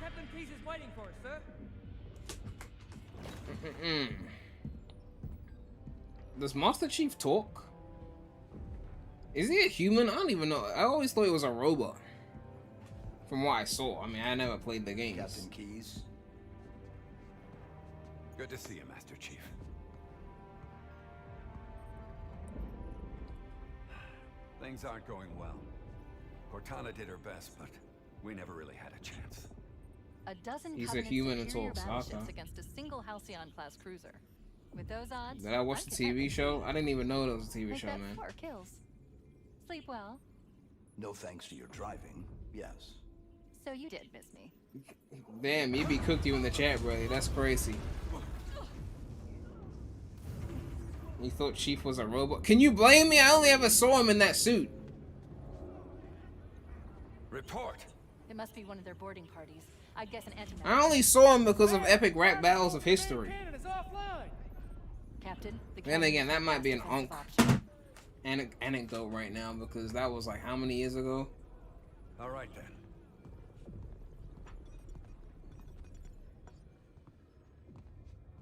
Captain Keyes is waiting for us, sir. Does Master Chief talk? Is he a human? I don't even know. I always thought he was a robot. From what I saw. I mean, I never played the games. Captain Keyes. Good to see you, Master Chief. Things aren't going well. Cortana did her best, but we never really had a chance. A dozen He's a Covenant human and superior talks. battleships Okay. against a single Halcyon-class cruiser. With those odds, Did I watch the TV show? I didn't even know it was a TV make show, that man. 4 kills. Sleep well. No thanks to your driving, yes. So you did miss me. Damn, be cooked you in the chat, brother. That's crazy. You thought Chief was a robot? Can you blame me? I only ever saw him in that suit. Report. It must be one of their boarding parties. I'd guess an anti. I only saw him because of epic rap battles of history. Cannon is offline! Captain. The Then again, that might be an defensive onk option. anecdote right now because that was like how many years ago? All right then.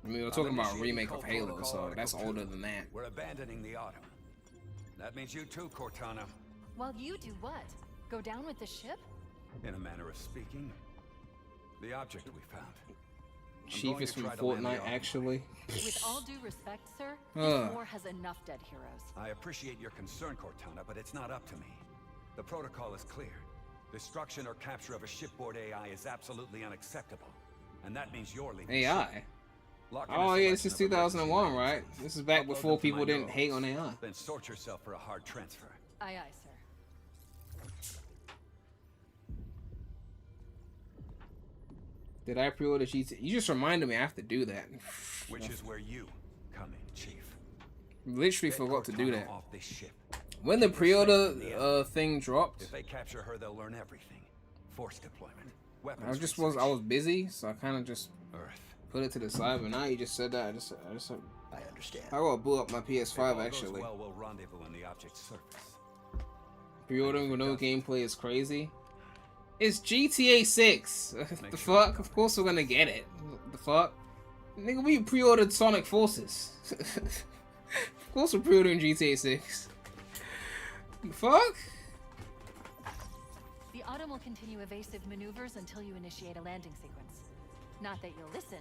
I mean, we're I'm talking about a initiating remake of code Halo, protocol so Article that's 2. older than that. We're abandoning the Autumn. That means you too, Cortana. While you do what? Go down with the ship? In a manner of speaking. The object we found. Chief going is to from try to land the Fortnite, Autumn. actually. With all due respect, sir, Ugh. this war has enough dead heroes. I appreciate your concern, Cortana, but it's not up to me. The protocol is clear. Destruction or capture of a shipboard AI is absolutely unacceptable. And that means you're leaving. AI? Lock in a Oh yeah, this is selection of emergency 2001, right? magazines. This is back Upload before them to people my didn't neural. hate on AI. Then sort yourself for a hard transfer. Aye, aye, sir. Did I pre-order GTA? You just reminded me I have to do that. Which is where you come in, Chief. Literally Get forgot to do Cortana that. off this ship. When the Keep her safe from the pre-order enemy. thing dropped, If they capture her, they'll learn everything. Force deployment. Weapons I research, was busy, so I kind of just Earth. put it to the side. But now you just said that, I just I understand. I gotta boot up my If all PS5 goes actually. well, we'll rendezvous on the object's surface. Pre-ordering with no gameplay is crazy. It's GTA 6. The fuck? Of course we're gonna get it. The fuck? Nigga, we pre-ordered Sonic Forces. Of course we're pre-ordering GTA 6. The fuck? The Autumn will continue evasive maneuvers until you initiate a landing sequence. Not that you'll listen,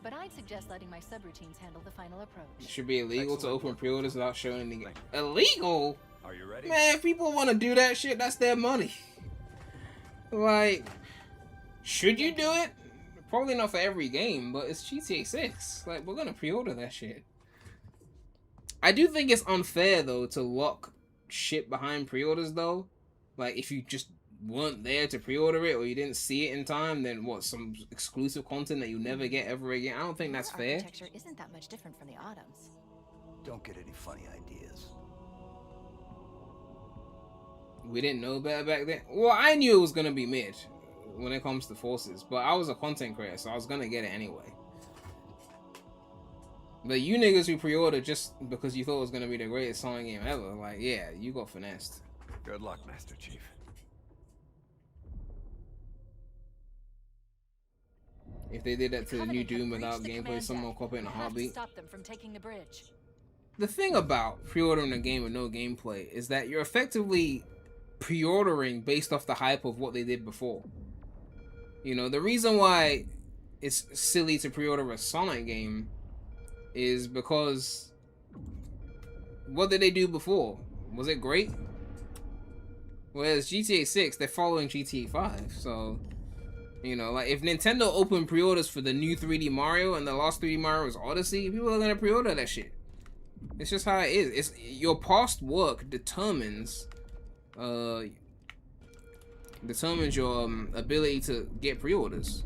but I'd suggest letting my subroutines handle the final It approach. should be illegal to Excellent open work. pre-orders without showing the game. Thank Illegal? Are you ready? Man, if people want to do that shit, that's their money. Like, should you do it? Probably not for every game, but it's GTA 6. Like, we're gonna pre-order that shit. I do think it's unfair, though, to lock shit behind pre-orders, though. Like, if you just weren't there to pre-order it, or you didn't see it in time, then what, some exclusive content that you never get ever again? I don't think that's Our fair. architecture isn't that much different from the Autumn's. Don't get any funny ideas. We didn't know better back then. Well, I knew it was gonna be mid. when it comes to Forces, but I was a content creator, so I was gonna get it anyway. But you niggas who pre-ordered just because you thought it was gonna be the greatest Sonic game ever, like, yeah, you got finessed. Good luck, Master Chief. If they did that to the new Covenant have Doom breached without the gameplay, command someone deck. copy in a We have to heartbeat. stop them from taking the bridge. The thing about pre-ordering a game with no gameplay is that you're effectively pre-ordering based off the hype of what they did before. You know, the reason why it's silly to pre-order a Sonic game is because what did they do before? Was it great? Whereas GTA 6, they're following GTA 5, so you know, like if Nintendo opened pre-orders for the new 3D Mario and the last 3D Mario was Odyssey, people are gonna pre-order that shit. It's just how it is. It's your past work determines your ability to get pre-orders.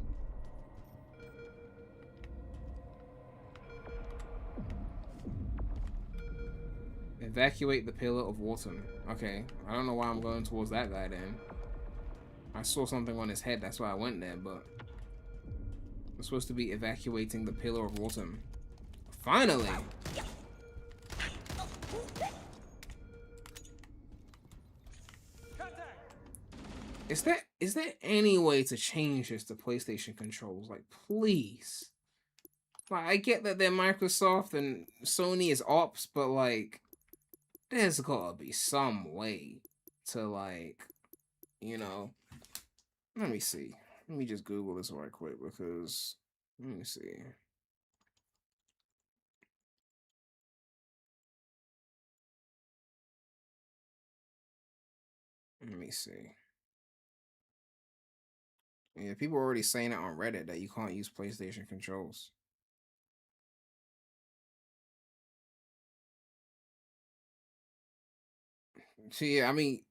Evacuate the Pillar of Autumn. Okay, I don't know why I'm going towards that guy then. I saw something on his head, that's why I went there, but I'm supposed to be evacuating the Pillar of Autumn. Finally! Is there any way to change this to PlayStation controls? Like, please. Like, I get that they're Microsoft and Sony is ops, but like, there's gotta be some way to like, you know. Let me see. Let me just Google this right quick because let me see. Let me see. Yeah, people are already saying it on Reddit that you can't use PlayStation controls. See, I mean,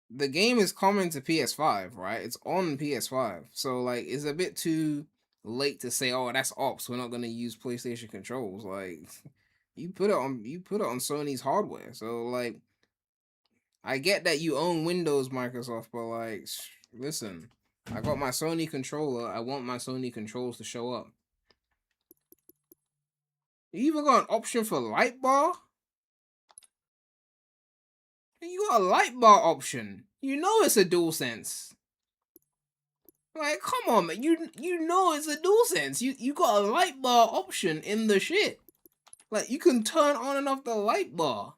the game is coming to PS5, right? It's on PS5. So, like, it's a bit too late to say, oh, that's ops. We're not going to use PlayStation controls. Like, you put it on Sony's hardware. So, like, I get that you own Windows, Microsoft, but, like, listen. I got my Sony controller. I want my Sony controls to show up. You even got an option for light bar? You got a light bar option. You know it's a DualSense. Like, come on, man. You know it's a DualSense. You got a light bar option in the shit. Like, you can turn on and off the light bar.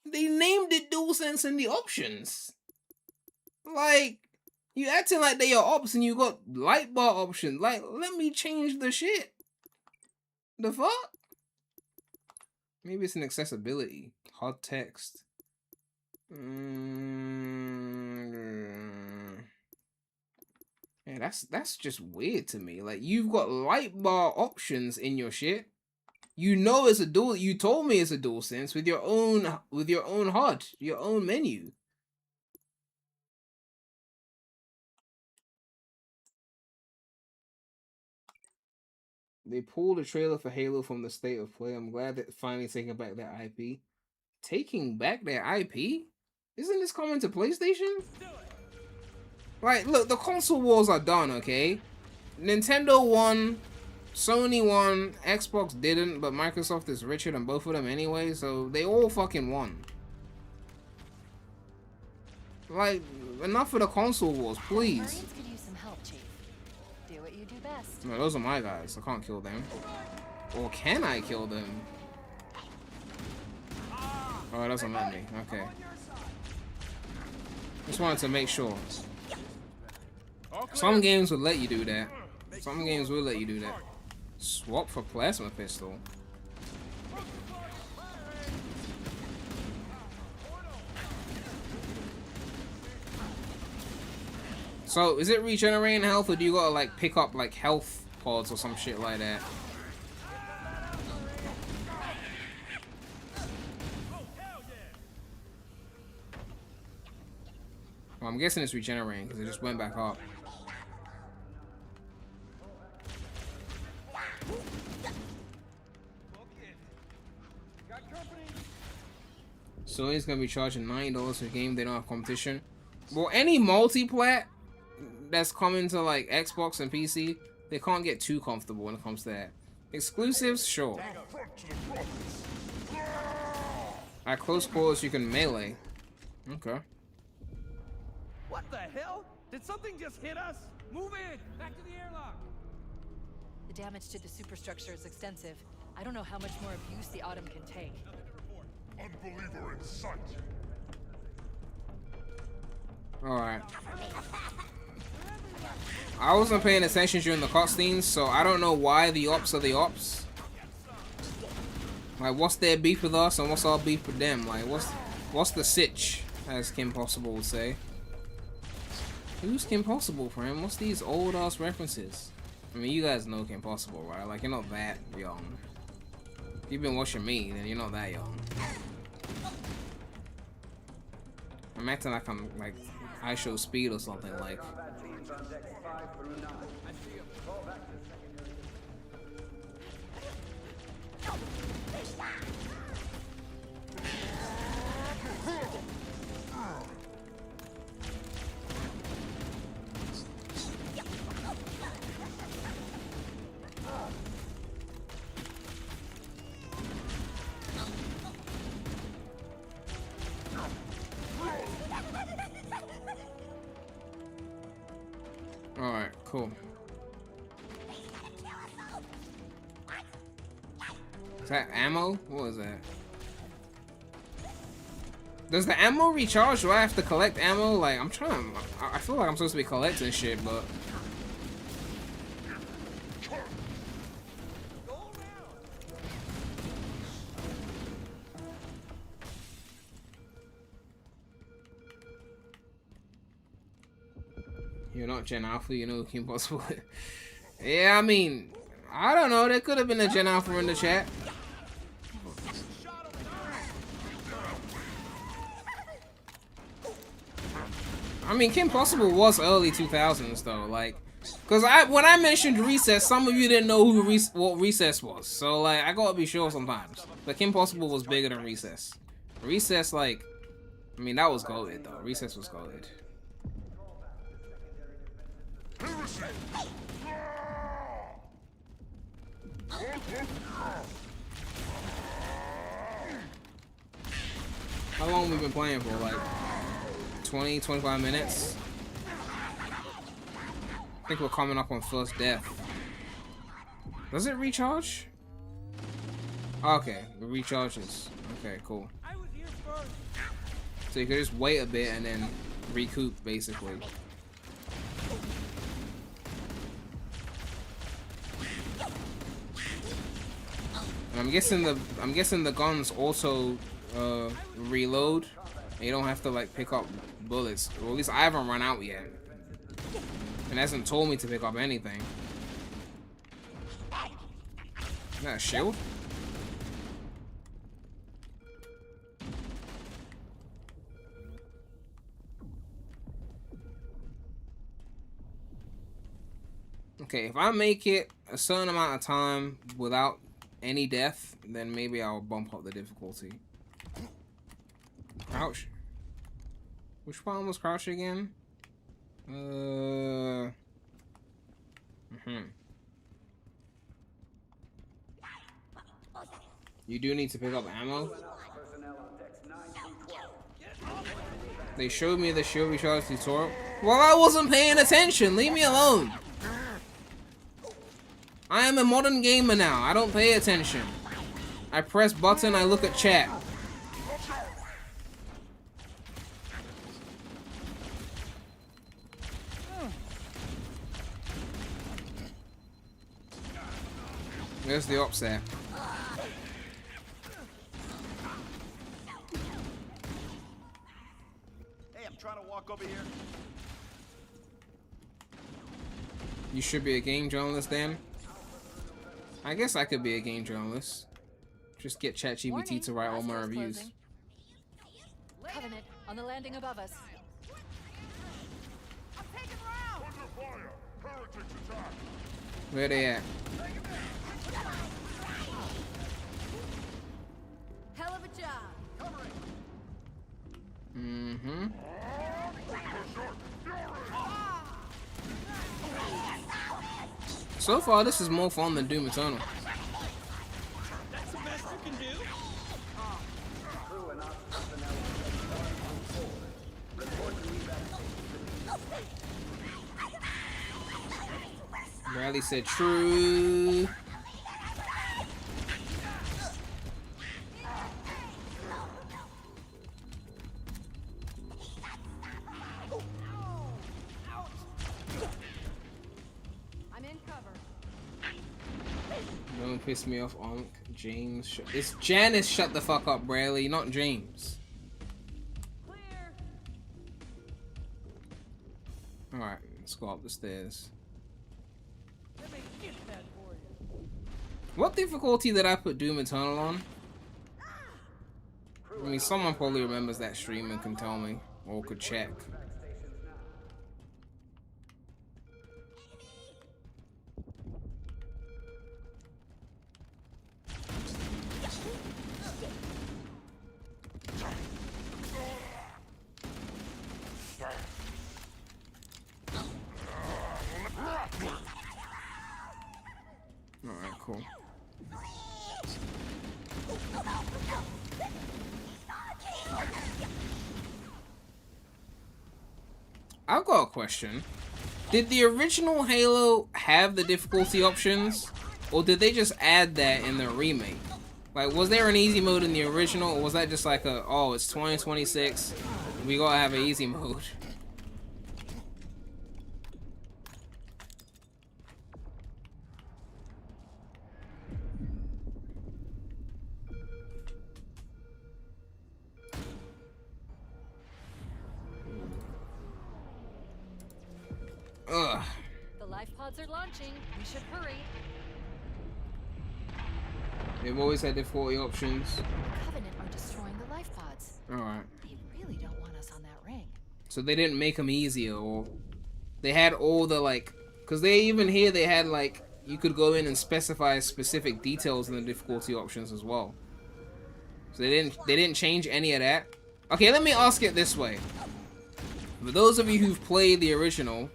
They named it DualSense in the options. Like, you acting like they are ops and you got light bar option. Like, let me change the shit. The fuck? Maybe it's an accessibility. Hot text. Yeah, that's just weird to me. Like, you've got light bar options in your shit. You know it's a dual. You told me it's a DualSense with your own HUD, your own menu. They pulled a trailer for Halo from the state of play. I'm glad that finally taking back their IP. Taking back their IP? Isn't this coming to PlayStation? Like, look, the console wars are done, okay? Nintendo won, Sony won, Xbox didn't, but Microsoft is richer than both of them anyway, so they all fucking won. Like, enough of the console wars, please. Marines could use some help, Chief. Do what you do best. No, those are my guys. I can't kill them. Or can I kill them? Oh, it doesn't let me. Okay. Just wanted to make sure. Some games would let you do that. Some games will let you do that. Swap for plasma pistol. So, is it regenerating health, or do you gotta, like, pick up, like, health pods or some shit like that? Well, I'm guessing it's regenerating, because it just went back up. Sony's gonna be charging $90 for a game they don't have competition. Well, any multi-plat that's coming to like Xbox and PC, they can't get too comfortable when it comes to that. Exclusives, sure. At close quarters, you can melee. Okay. What the hell? Did something just hit us? Move in! Back to the airlock! The damage to the superstructure is extensive. I don't know how much more abuse the Autumn can take. Unbeliever in sight. Alright. I wasn't paying attention during the cutscenes, so I don't know why the ops are the ops. Like, what's their beef with us and what's our beef with them? Like, what's the sitch, as Kim Possible would say. Who's Kim Possible, friend? What's these old-ass references? I mean, you guys know Kim Possible, right? Like, you're not that young. If you've been watching me, then you're not that young. I'm acting like I'm, like, I show speed or something, like... Alright, cool. Is that ammo? What is that? Does the ammo recharge? Do I have to collect ammo? Like, I'm trying to... I feel like I'm supposed to be collecting shit, but... You're not Gen Alpha, you know Kim Possible. Yeah, I mean, I don't know. There could have been a Gen Alpha in the chat. I mean, Kim Possible was early 2000s though, like, cause when I mentioned Recess, some of you didn't know what Recess was. So like, I gotta be sure sometimes. But Kim Possible was bigger than Recess. Recess, like, I mean, that was goated though. Recess was goated. How long we been playing for? Like 20, 25 minutes? I think we're coming up on first death. Does it recharge? Okay, it recharges. Okay, cool. So you can just wait a bit and then recoup, basically. And I'm guessing the guns also reload. And you don't have to like pick up bullets. Or at least I haven't run out yet. And it hasn't told me to pick up anything. Is that a shield? Okay, if I make it a certain amount of time without any death, then maybe I'll bump up the difficulty. Crouch. Which one was crouch again? You do need to pick up ammo. They showed me the shield recharge tutorial. Well, I wasn't paying attention. Leave me alone. I am a modern gamer now. I don't pay attention. I press button, I look at chat. There's the ops there. Hey, I'm trying to walk over here. You should be a game journalist, Dan. I guess I could be a game journalist. Just get ChatGPT to write all my reviews. Covenant on the landing above us. Where they at? Hell of a job. Mm-hmm. So far, this is more fun than Doom Eternal. That's the best you can do? Bradley said true. I'm in cover. Don't piss me off, Onk. James. It's Janice. Shut the fuck up, Bradley, not James. Alright, let's go up the stairs. What difficulty did I put Doom Eternal on? I mean, someone probably remembers that stream and can tell me, or could check. Alright, cool. I've got a question. Did the original Halo have the difficulty options? Or did they just add that in the remake? Like, was there an easy mode in the original? Or was that just like a, oh, it's 2026, we gotta have an easy mode? Ugh. The life pods are launching. We should hurry. They've always had difficulty options. The Covenant are destroying the life pods. Alright. They really don't want us on that ring. So they didn't make them easier, or they had all the, like, because they even here they had, like, you could go in and specify specific details in the difficulty options as well. So they didn't change any of that. Okay, let me ask it this way. For those of you who've played the original,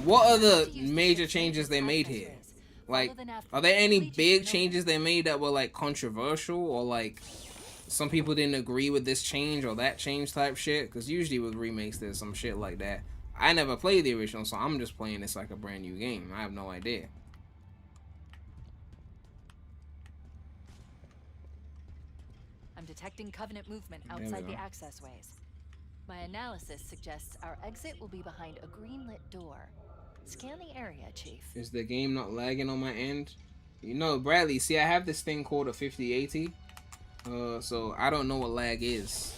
what are the major changes they made here? Like, are there any big changes they made that were, like, controversial, or, like, some people didn't agree with this change or that change type shit? Because usually with remakes there's some shit like that. I never played the original, so I'm just playing this like a brand new game. I have no idea. I'm detecting Covenant movement outside the access ways. My analysis suggests our exit will be behind a green-lit door. Scan the area, Chief. Is the game not lagging on my end? You know, Bradley, see, I have this thing called a 5080. So I don't know what lag is.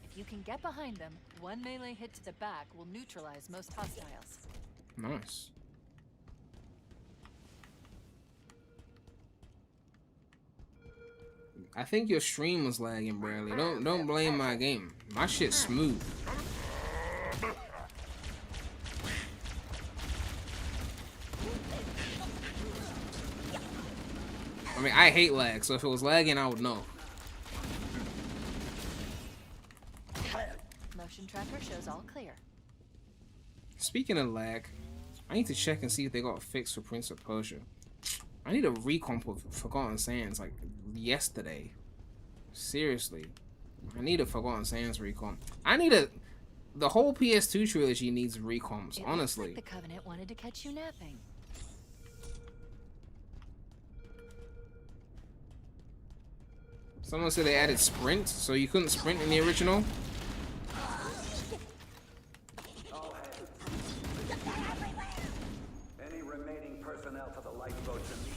If you can get behind them, one melee hit to the back will neutralize most hostiles. Nice. I think your stream was lagging, Bradley. Don't blame my game. My shit's smooth. I mean, I hate lag, so if it was lagging, I would know. Motion tracker shows all clear. Speaking of lag, I need to check and see if they got a fix for Prince of Persia. I need a recomp of Forgotten Sands, like, yesterday. Seriously. I need a Forgotten Sands recomp. I need a... The whole PS2 trilogy needs recomps, honestly. Looks like the Covenant wanted to catch you napping. Someone said they added sprint, so you couldn't sprint in the original? Any remaining personnel to the lifeboats immediately.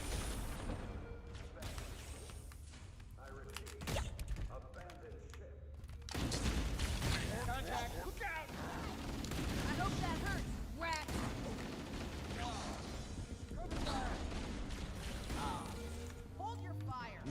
I repeat, abandon ship. Contact! Look out! I hope that hurts, rat! Hold your fire!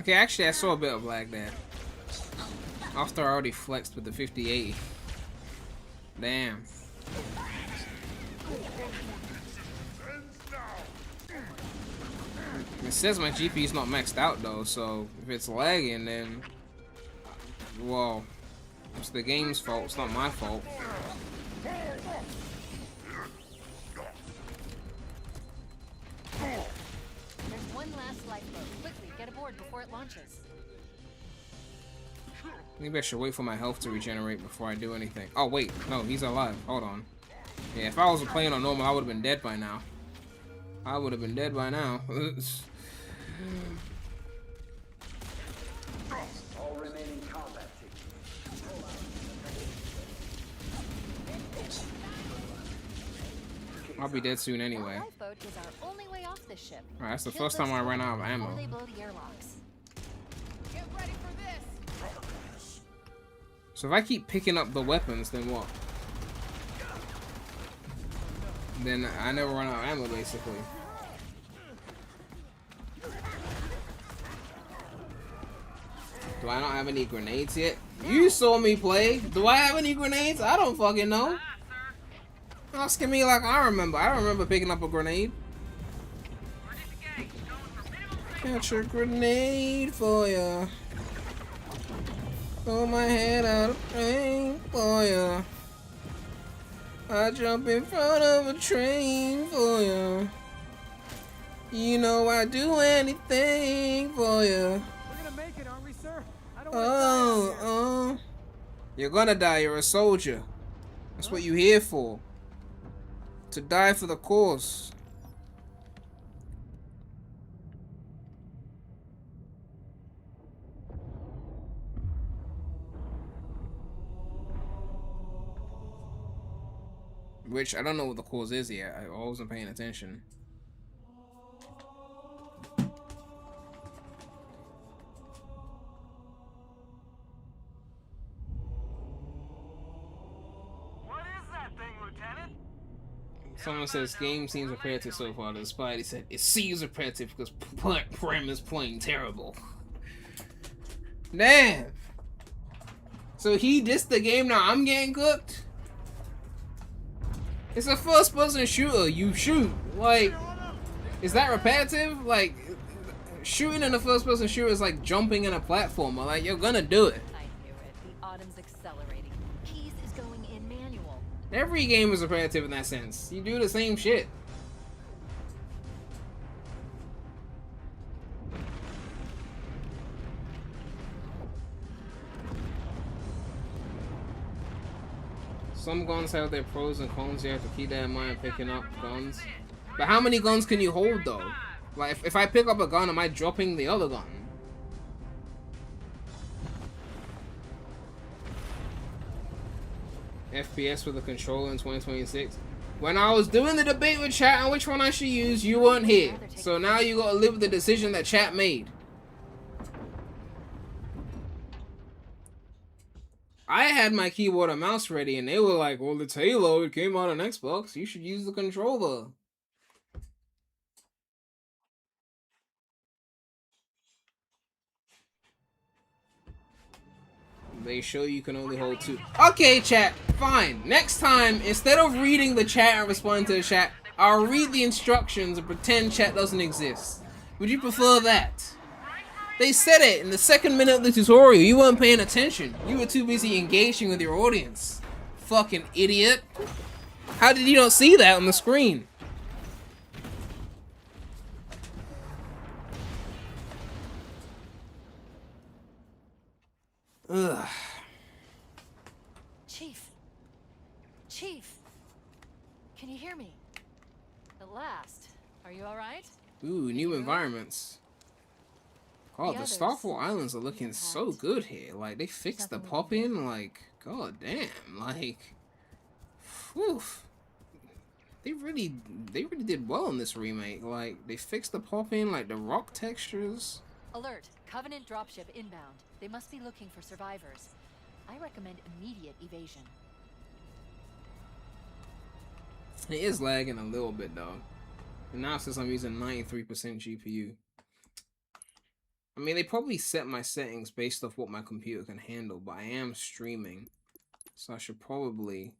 Okay, actually, I saw a bit of lag there. After I already flexed with the 5080. Damn. It says my GPU's not maxed out though, so if it's lagging, then well, it's the game's fault. It's not my fault. There's one last lifeboat. Quickly, get aboard before it launches. Maybe I should wait for my health to regenerate before I do anything. Oh wait, no, he's alive. Hold on. Yeah, if I was playing on normal, I would have been dead by now. I would have been dead by now. All remaining combat I'll be dead soon anyway. That lifeboat is our only way off this ship. Alright, that's the Kill first time those I ran zombies out of ammo. before they blow the airlocks. Get ready for this. So if I keep picking up the weapons, then what? Then I never run out of ammo, basically. Do I not have any grenades yet? You saw me play. Do I have any grenades? I don't fucking know. Asking me like I remember. I don't remember picking up a grenade. Catch a grenade for ya. Throw my head out of train for ya. I jump in front of a train for ya. You know I do anything for ya. We're gonna make it, aren't we, sir? I don't want to die out here. Oh. You're gonna die. You're a soldier. That's what you're here for. To die for the cause. Which, I don't know what the cause is yet. I wasn't paying attention. What is that thing, Lieutenant? Someone says game seems repetitive so far. The Spidey said it seems repetitive because Prem is playing terrible. Damn. So he dissed the game, now I'm getting cooked? It's a first-person shooter. You shoot. Like, is that repetitive? Like, shooting in a first-person shooter is like jumping in a platformer. Like, you're gonna do it. I knew it. The Autumn's accelerating. Keys is going in manual. Every game is repetitive in that sense. You do the same shit. Some guns have their pros and cons. You have to keep that in mind picking up guns. But how many guns can you hold though? Like if I pick up a gun, am I dropping the other gun? FPS with a controller in 2026. When I was doing the debate with chat on which one I should use, you weren't here. So now you gotta live with the decision that chat made. I had my keyboard and mouse ready, and they were like, well, it's Halo. It came out on Xbox. You should use the controller. They show you can only hold two. Okay, chat. Fine. Next time, instead of reading the chat and responding to the chat, I'll read the instructions and pretend chat doesn't exist. Would you prefer that? They said it in the second minute of the tutorial. You weren't paying attention. You were too busy engaging with your audience. Fucking idiot. How did you not see that on the screen? Ugh. Chief. Chief. Can you hear me? At last. Are you alright? Ooh, new environments. Oh, the others Starfall Islands are looking you so hacked. good here. Like, they fixed the Nothing we can pop-in, like, god damn, like, whew. They really did well in this remake. Like, they fixed the pop-in, like, the rock textures. Alert. Covenant dropship inbound. They must be looking for survivors. I recommend immediate evasion. It is lagging a little bit, though. And now since I'm using 93% GPU. I mean, they probably set my settings based off what my computer can handle, but I am streaming, so I should probably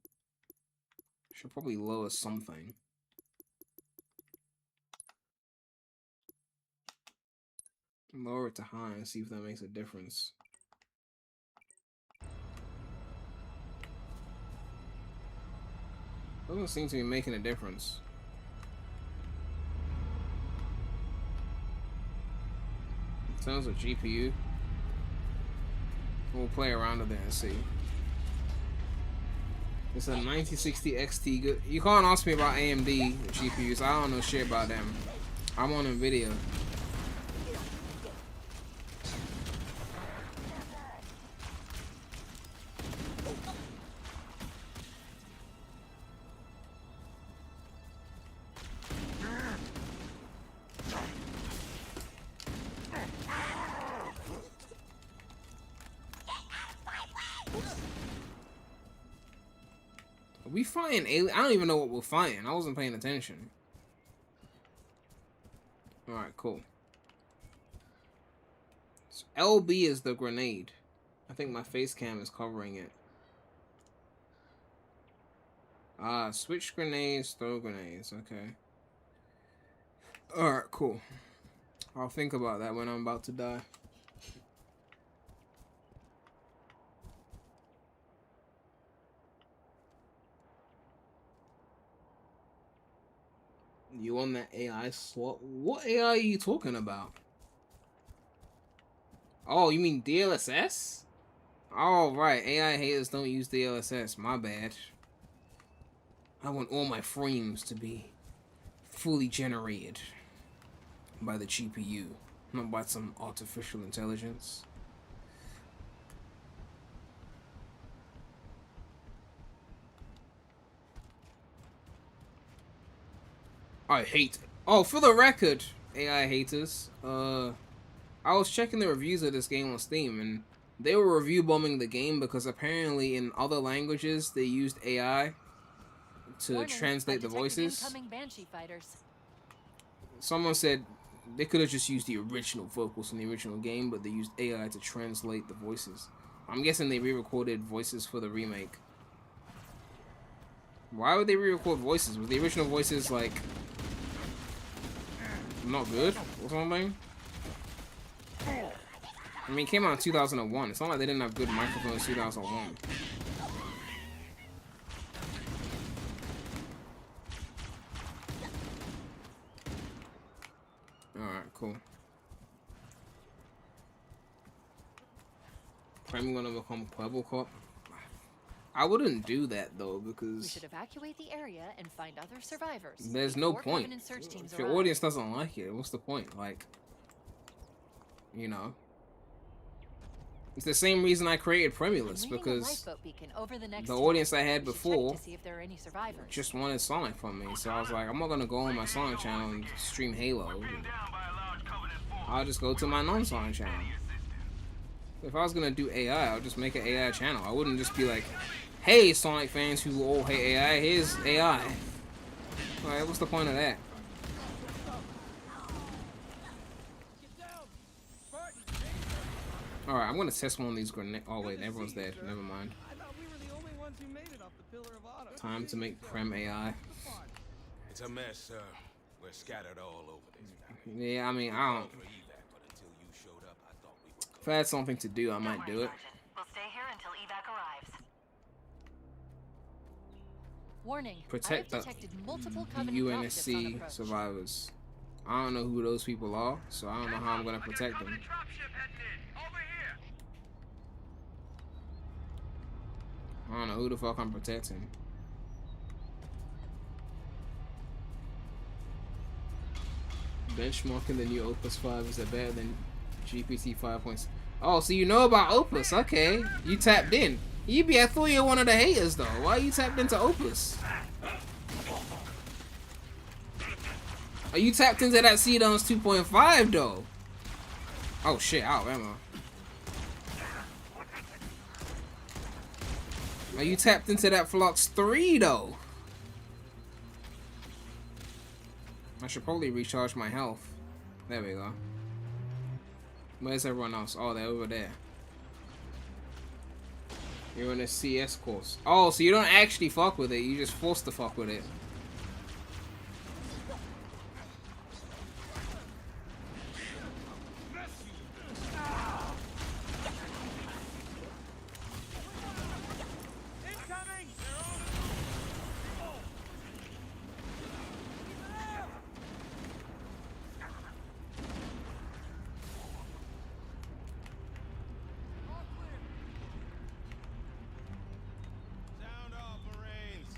lower something. Lower it to high and see if that makes a difference. Doesn't seem to be making a difference. In terms of GPU, we'll play around with it and see. It's a 9060 XT. Good. You can't ask me about AMD GPUs. I don't know shit about them. I'm on NVIDIA. Are we fighting alien? I don't even know what we're fighting. I wasn't paying attention. Alright, cool. So LB is the grenade. I think my face cam is covering it. Ah, switch grenades, throw grenades. Okay. Alright, cool. I'll think about that when I'm about to die. You on that AI slot? What AI are you talking about? Oh, you mean DLSS? Oh, right. AI haters don't use DLSS. My bad. I want all my frames to be fully generated by the GPU, not by some artificial intelligence. I hate it. Oh, for the record, AI haters, I was checking the reviews of this game on Steam, and they were review bombing the game because apparently in other languages they used AI to translate the voices. Someone said they could have just used the original vocals from the original game, but they used AI to translate the voices. I'm guessing they re-recorded voices for the remake. Why would they re-record voices? Was the original voices, like, not good or something? I mean, it came out in 2001. It's not like they didn't have good microphones in 2001. Alright, cool. I'm gonna become Pueblo Cop. I wouldn't do that though, because we should evacuate the area and find other survivors. There's no point. If your audience doesn't like it, what's the point? Like, you know, it's the same reason I created PREMulous, because the audience I had before just wanted Sonic from me. So I was like, I'm not gonna go on my Sonic channel and stream Halo. I'll just go to my non-Sonic channel. If I was gonna do AI, I'll just make an AI channel. I wouldn't just be like, hey, Sonic fans who all hate AI, here's AI. Alright, what's the point of that? Alright, I'm gonna test one of these grenades. Oh wait, everyone's dead. Never mind. Time to make Prem AI. It's a mess, sir. We're scattered all over this. Yeah, I mean, I don't. If I had something to do, I might do it. We'll stay here until evac arrives. Warning. Protect the UNSC survivors. I don't know who those people are, so I don't know how I'm gonna protect them. I don't know who the fuck I'm protecting. Benchmarking the new Opus 5, is it better than GPT 5.0? Oh, so you know about Opus? Okay, you tapped in. I thought you were one of the haters though. Why you tapped into Opus? Are you tapped into that CDON's 2.5 though? Oh shit, out ammo. Are you tapped into that Flux 3 though? I should probably recharge my health. There we go. Where's everyone else? Oh, they're over there. You're in a CS course. Oh, so you don't actually fuck with it. You just forced to fuck with it. Sound off, Marines.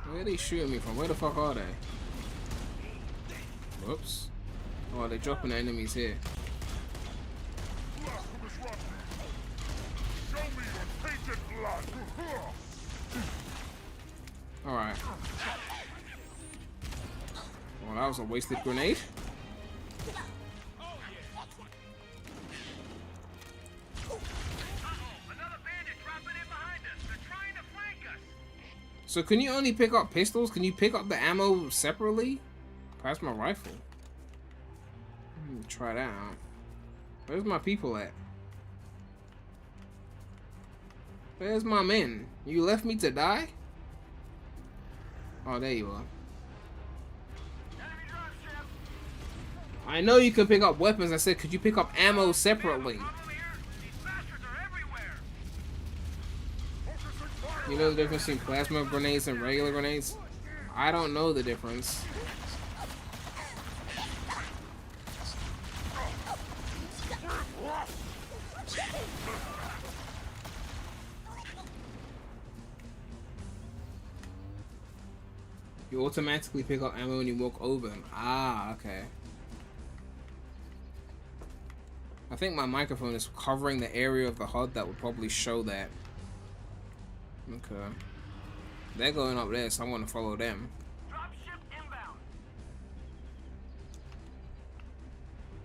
Where are they shooting me from? Where the fuck are they? Whoops. Oh, they're dropping the enemies here. Blasphemous run! Show me your tainted blood! Alright. Well, that was a wasted grenade. So can you only pick up pistols? Can you pick up the ammo separately? Plasma rifle. Try that out. Where's my people at? Where's my men? You left me to die? Oh, there you are. I know you can pick up weapons. I said, could you pick up ammo separately? You know the difference between plasma grenades and regular grenades? I don't know the difference. You automatically pick up ammo when you walk over them. Ah, okay. I think my microphone is covering the area of the HUD that would probably show that. Okay. They're going up there, so I want to follow them. Dropship inbound.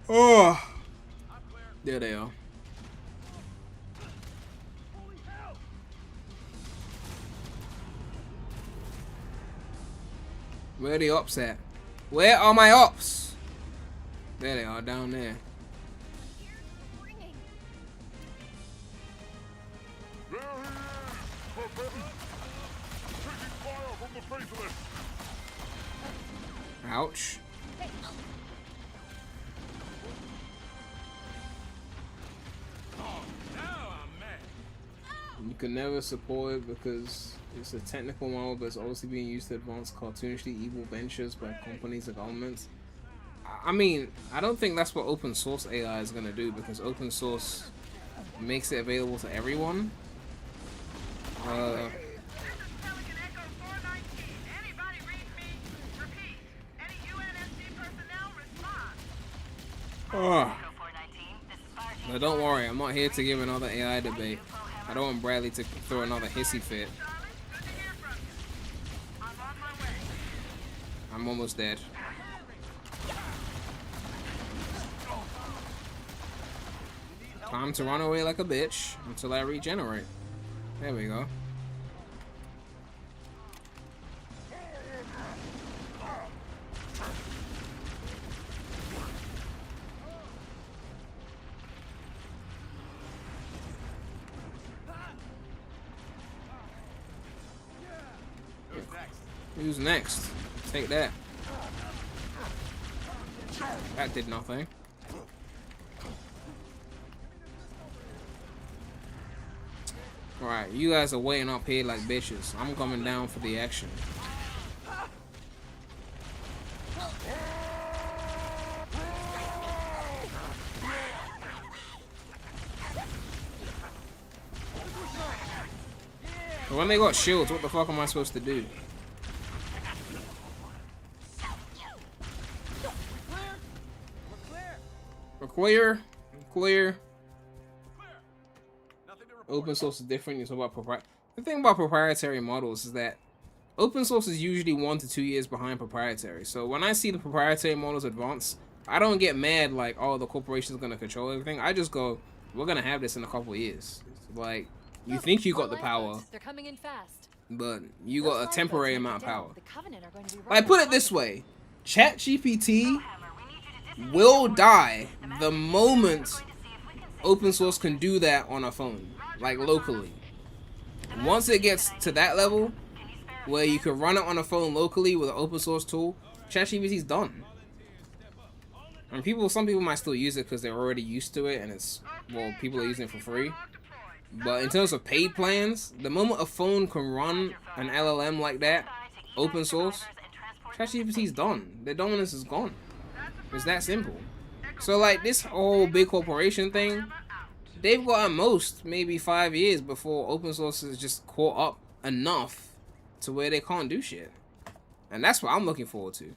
Oh! There they are. Where are the ops at? Where are my ops? There they are, down there. There he is! Taking fire from the faithless! Ouch. You can never support it because it's a technical model, but it's obviously being used to advance cartoonishly evil ventures by companies and governments. I mean, I don't think that's what open source AI is going to do, because open source makes it available to everyone. Now don't worry, I'm not here to give another AI debate. I don't want Bradley to throw another hissy fit. I'm almost dead. Time to run away like a bitch until I regenerate. There we go. Who's next? Take that. That did nothing. Alright, you guys are waiting up here like bitches. I'm coming down for the action. But when they got shields, what the fuck am I supposed to do? We're clear. Clear. Open source is different. It's about the thing about proprietary models is that open source is usually 1 to 2 years behind proprietary. So when I see the proprietary models advance, I don't get mad like, oh, the corporation's gonna control everything. I just go, we're gonna have this in a couple of years. Like, you think you got the power. They're coming in fast. but you Those got a lifeboats temporary make it amount of down. power. The Covenant are going to be right Like, put it on this top of way, ChatGPT will die the moment open source can do that on a phone, like locally. Once it gets to that level, where you can run it on a phone locally with an open source tool, ChatGPT's done. And some people might still use it because they're already used to it, and people are using it for free. But in terms of paid plans, the moment a phone can run an LLM like that, open source, ChatGPT's done. Their dominance is gone. It's that simple. So like this whole big corporation thing, they've got at most maybe 5 years before open source is just caught up enough to where they can't do shit. And that's what I'm looking forward to.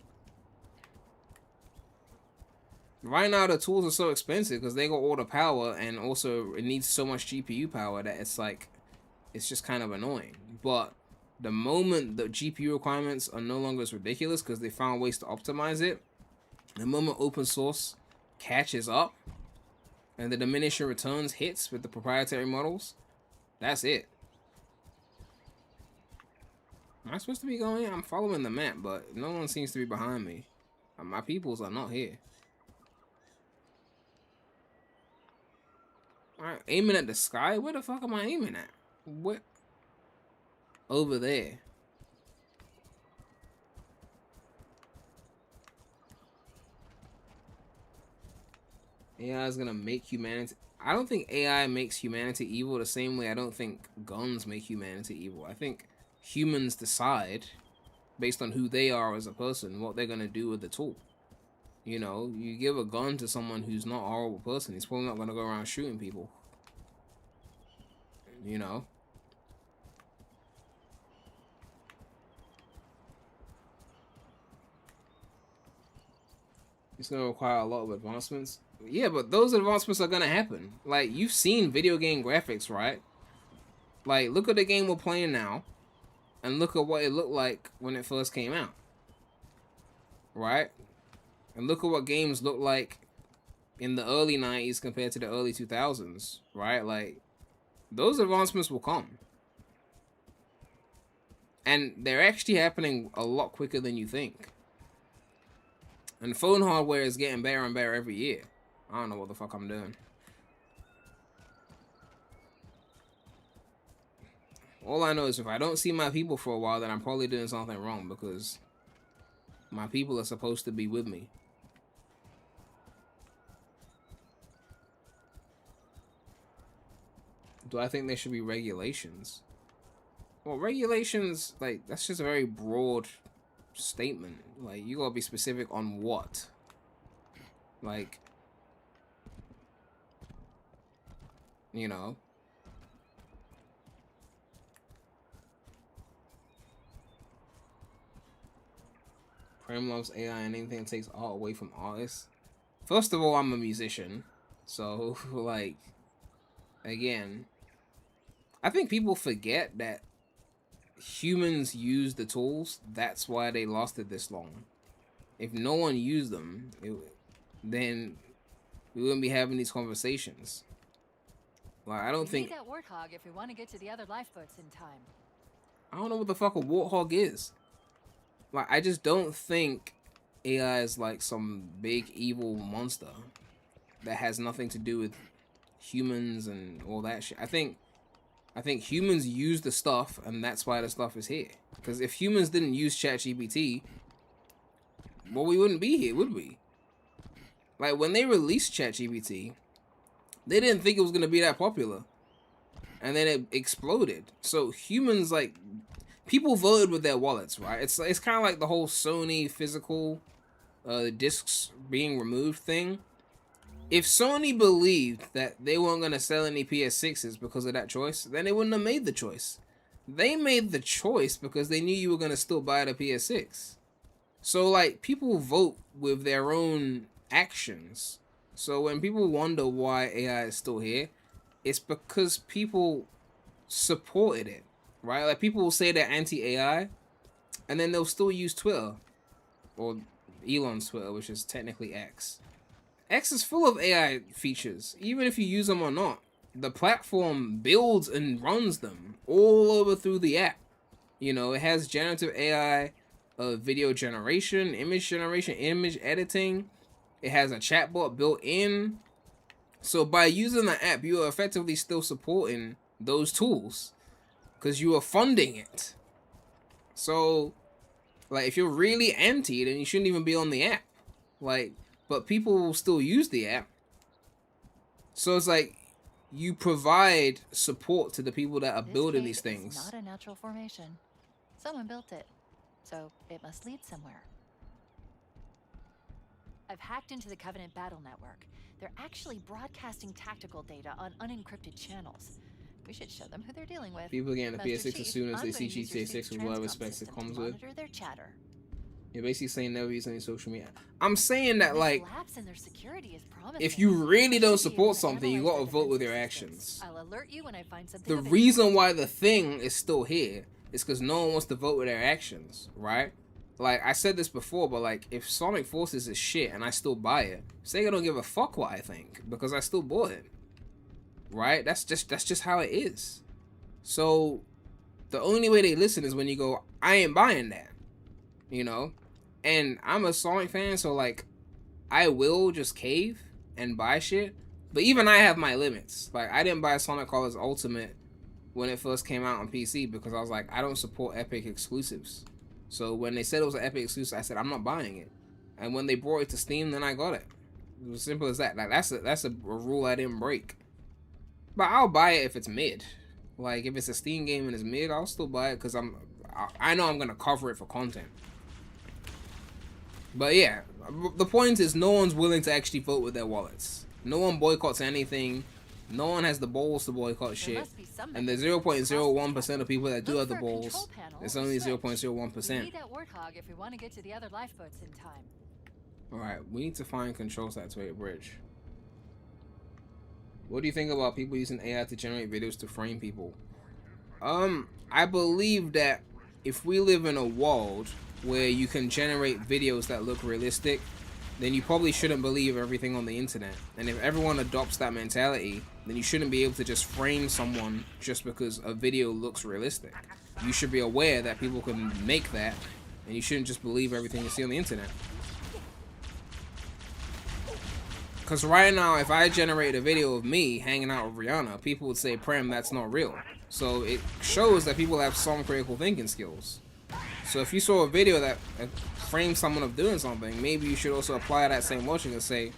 Right now the tools are so expensive because they got all the power, and also it needs so much GPU power that it's just kind of annoying. But the moment the GPU requirements are no longer as ridiculous because they found ways to optimize it, the moment open source catches up and the diminishing returns hits with the proprietary models, that's it. Am I supposed to be going here? I'm following the map, but no one seems to be behind me. My peoples are not here. Alright, aiming at the sky? Where the fuck am I aiming at? What? Over there. AI is gonna make humanity... I don't think AI makes humanity evil the same way I don't think guns make humanity evil. I think humans decide, based on who they are as a person, what they're gonna do with the tool. You know, you give a gun to someone who's not a horrible person, he's probably not gonna go around shooting people. You know? It's gonna require a lot of advancements. Yeah, but those advancements are gonna happen. Like, you've seen video game graphics, right? Like, look at the game we're playing now, and look at what it looked like when it first came out. Right? And look at what games look like in the early 90s compared to the early 2000s, right? Like, those advancements will come. And they're actually happening a lot quicker than you think. And phone hardware is getting better and better every year. I don't know what the fuck I'm doing. All I know is if I don't see my people for a while, then I'm probably doing something wrong, because my people are supposed to be with me. Do I think there should be regulations? Well, regulations, like, that's just a very broad statement. Like, you gotta be specific on what. Like, you know. Prem loves AI and anything that takes art away from artists. First of all, I'm a musician. So, like, again, I think people forget that humans use the tools. That's why they lasted this long. If no one used them, then we wouldn't be having these conversations. Like, I don't think... need that warthog if we want to get to the other lifeboats in time. I don't know what the fuck a warthog is. Like, I just don't think AI is like some big evil monster that has nothing to do with humans and all that shit. I think humans use the stuff, and that's why the stuff is here. Because if humans didn't use ChatGPT, well, we wouldn't be here, would we? Like, when they released ChatGPT, they didn't think it was going to be that popular. And then it exploded. So humans, like, people voted with their wallets, right? It's kind of like the whole Sony physical discs being removed thing. If Sony believed that they weren't going to sell any PS6s because of that choice, then they wouldn't have made the choice. They made the choice because they knew you were going to still buy the PS6. So, like, people vote with their own actions. So when people wonder why AI is still here, it's because people supported it, right? Like, people will say they're anti-AI, and then they'll still use Twitter. Or Elon's Twitter, which is technically X. X is full of AI features, even if you use them or not. The platform builds and runs them all over through the app. You know, it has generative AI, video generation, image editing. It has a chatbot built in. So by using the app, you are effectively still supporting those tools because you are funding it. So, like, if you're really anti, then you shouldn't even be on the app. Like, but people will still use the app. So it's like you provide support to the people that are building these things. This not a natural formation. Someone built it, so it must lead somewhere. I've hacked into the Covenant battle network. They're actually broadcasting tactical data on unencrypted channels. We should show them who they're dealing with. People getting the Master PS6 Chief, as soon as I'm they going see to use your GTA 6 suit's with whatever transcom specs it system comes to with. monitor their chatter. You're basically saying never use any social media. I'm saying that, like, Lapse in their security is promising. if you really I don't should be support able to something, you analyze gotta their vote with your defensive actions. systems. I'll alert you when I find something The of reason interest. why the thing is still here is because no one wants to vote with their actions, right? Like, I said this before, but, like, if Sonic Forces is shit and I still buy it, Sega don't give a fuck what I think because I still bought it, right? That's just how it is. So the only way they listen is when you go, I ain't buying that, you know? And I'm a Sonic fan, so, like, I will just cave and buy shit. But even I have my limits. Like, I didn't buy Sonic Colors Ultimate when it first came out on PC because I was like, I don't support Epic exclusives. So when they said it was an Epic exclusive, I said, I'm not buying it. And when they brought it to Steam, then I got it. It was simple as that. Like, that's a rule I didn't break. But I'll buy it if it's mid. Like, if it's a Steam game and it's mid, I'll still buy it because I know I'm going to cover it for content. But yeah, the point is no one's willing to actually vote with their wallets. No one boycotts anything. No one has the balls to boycott shit. And the 0.01% of people that do have the balls, it's only 0.01%. We need that warthog if we want to get to the other lifeboats in time. Alright, we need to find controls to activate a bridge. What do you think about people using AI to generate videos to frame people? I believe that if we live in a world where you can generate videos that look realistic, then you probably shouldn't believe everything on the internet. And if everyone adopts that mentality, then you shouldn't be able to just frame someone just because a video looks realistic. You should be aware that people can make that, and you shouldn't just believe everything you see on the internet. Because right now, if I generate a video of me hanging out with Rihanna, people would say, Prem, that's not real. So it shows that people have some critical thinking skills. So if you saw a video that frames someone of doing something, maybe you should also apply that same logic and say,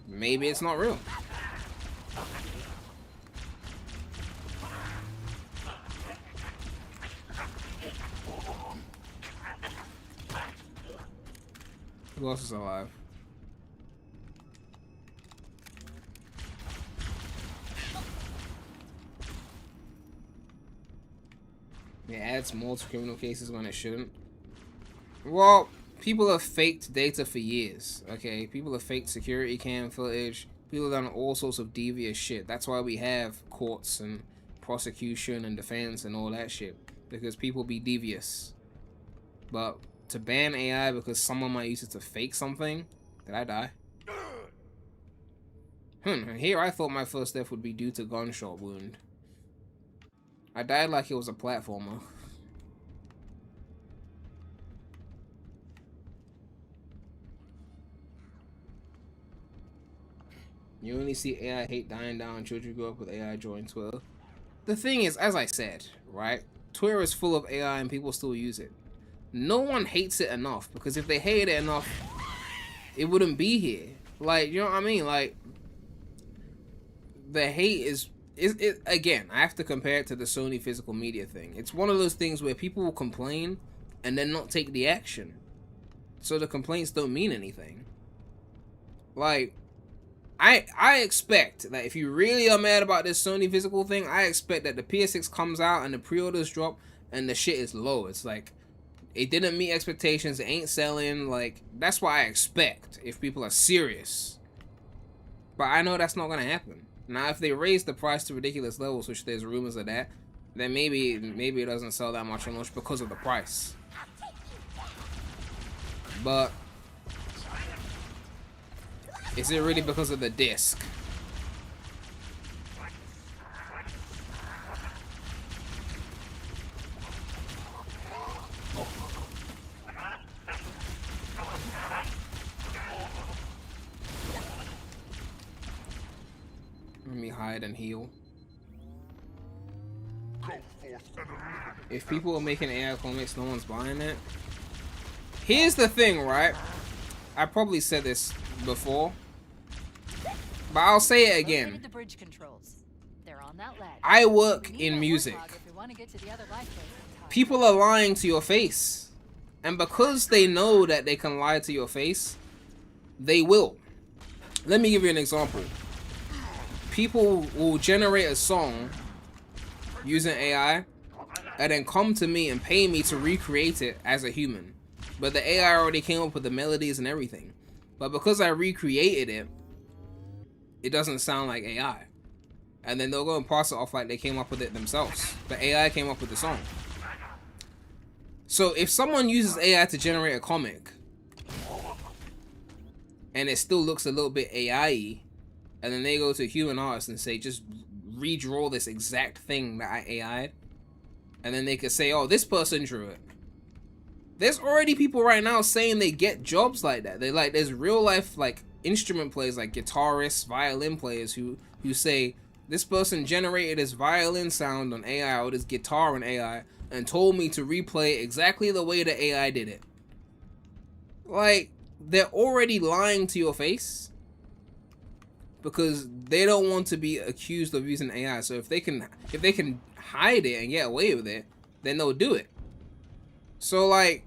maybe it's not real. Who else is alive? It adds more to criminal cases when it shouldn't. Well, people have faked data for years, okay? People have faked security cam footage. People have done all sorts of devious shit. That's why we have courts and prosecution and defense and all that shit. Because people be devious. But to ban AI because someone might use it to fake something, did I die? Here I thought my first death would be due to gunshot wound. I died like it was a platformer. You only see AI hate dying down, children grow up with AI join Twitter. The thing is, as I said, right? Twitter is full of AI and people still use it. No one hates it enough, because if they hated it enough, it wouldn't be here. Like, you know what I mean? Like, the hate is again, I have to compare it to the Sony physical media thing. It's one of those things where people will complain and then not take the action. So the complaints don't mean anything. Like, I expect that if you really are mad about this Sony physical thing, I expect that the PS6 comes out and the pre-orders drop and the shit is low. It's like, it didn't meet expectations, it ain't selling. Like, that's what I expect if people are serious. But I know that's not gonna happen. Now, if they raise the price to ridiculous levels, which there's rumors of that, then maybe it doesn't sell that much on launch because of the price. But is it really because of the disc? Let me hide and heal. Go forth and eliminate. If people are making AI comics, no one's buying it. Here's the thing, right? I probably said this before, but I'll say it again. Located the bridge controls. They're on that ledge. I work We need in that music. warthog if we want to get to the other lifeboats in time. People are lying to your face. And because they know that they can lie to your face, they will. Let me give you an example. People will generate a song using AI and then come to me and pay me to recreate it as a human. But the AI already came up with the melodies and everything. But because I recreated it, it doesn't sound like AI. And then they'll go and pass it off like they came up with it themselves. But AI came up with the song. So if someone uses AI to generate a comic and it still looks a little bit AI-y, and then they go to a human artist and say, just redraw this exact thing that I AI'd, and then they could say, oh, this person drew it. There's already people right now saying they get jobs like that. They like, there's real life like instrument players, like guitarists, violin players who say, this person generated this violin sound on AI or this guitar on AI and told me to replay exactly the way the AI did it. Like, they're already lying to your face because they don't want to be accused of using AI. So if they can hide it and get away with it, then they'll do it. So like,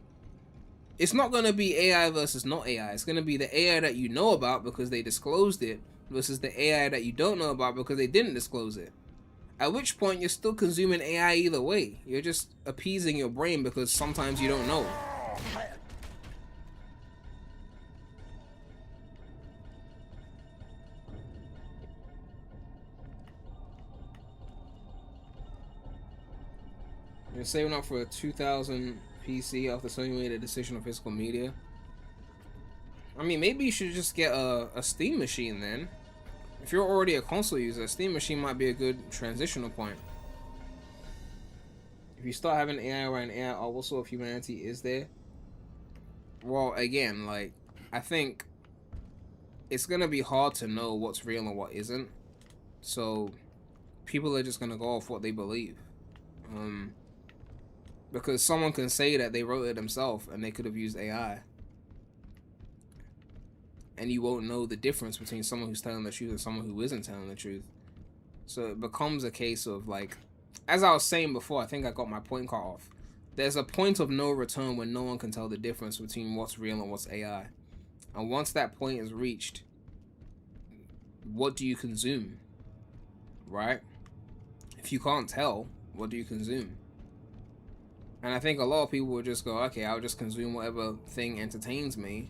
it's not gonna be AI versus not AI. It's gonna be the AI that you know about because they disclosed it versus the AI that you don't know about because they didn't disclose it. At which point you're still consuming AI either way. You're just appeasing your brain because sometimes you don't know. You're saving up for a 2000 PC after Sony made a decision on physical media. I mean, maybe you should just get a Steam machine then. If you're already a console user, a Steam machine might be a good transitional point. If you start having AI around AI, oh, what sort of humanity is there? Well, again, like, I think it's gonna be hard to know what's real and what isn't. So, people are just gonna go off what they believe. Because someone can say that they wrote it themselves and they could have used AI. And you won't know the difference between someone who's telling the truth and someone who isn't telling the truth. So it becomes a case of like, as I was saying before, I think I got my point cut off. There's a point of no return when no one can tell the difference between what's real and what's AI. And once that point is reached, what do you consume? Right? If you can't tell, what do you consume? And I think a lot of people will just go, okay, I'll just consume whatever thing entertains me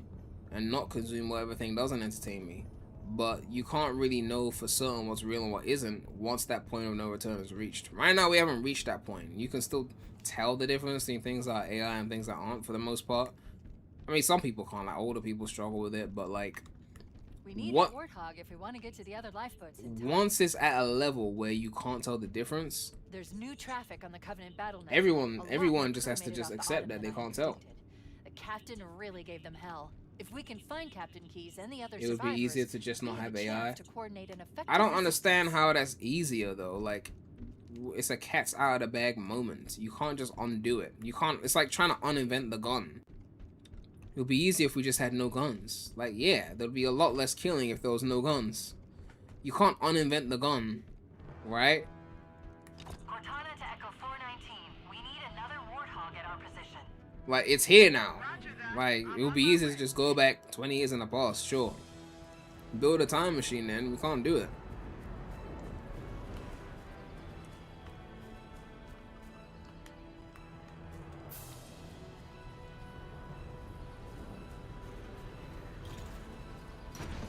and not consume whatever thing doesn't entertain me. But you can't really know for certain what's real and what isn't once that point of no return is reached. Right now, we haven't reached that point. You can still tell the difference between things that are AI and things that aren't for the most part. I mean, some people can't, like older people struggle with it, but like, We need a warthog if we want to get to the other lifeboats in time. once it's at a level where you can't tell the difference, There's new traffic on the Covenant battle net. everyone just has to just accept that they can't tell. The captain really gave them hell. If we can find Captain Keys and the other It would be survivors, easier to just not we have a AI. chance to coordinate an effective I don't resistance. understand how that's easier though. Like, it's a cat's out of the bag moment. You can't just undo it. You can't. It's like trying to uninvent the gun. It would be easier if we just had no guns. Like, yeah, there'd be a lot less killing if there was no guns. You can't uninvent the gun, right? Cortana to Echo 419. We need another warthog at our position. Like, it's here now. Like, it would be easier to just go back 20 years in the past, sure. Build a time machine then, we can't do it.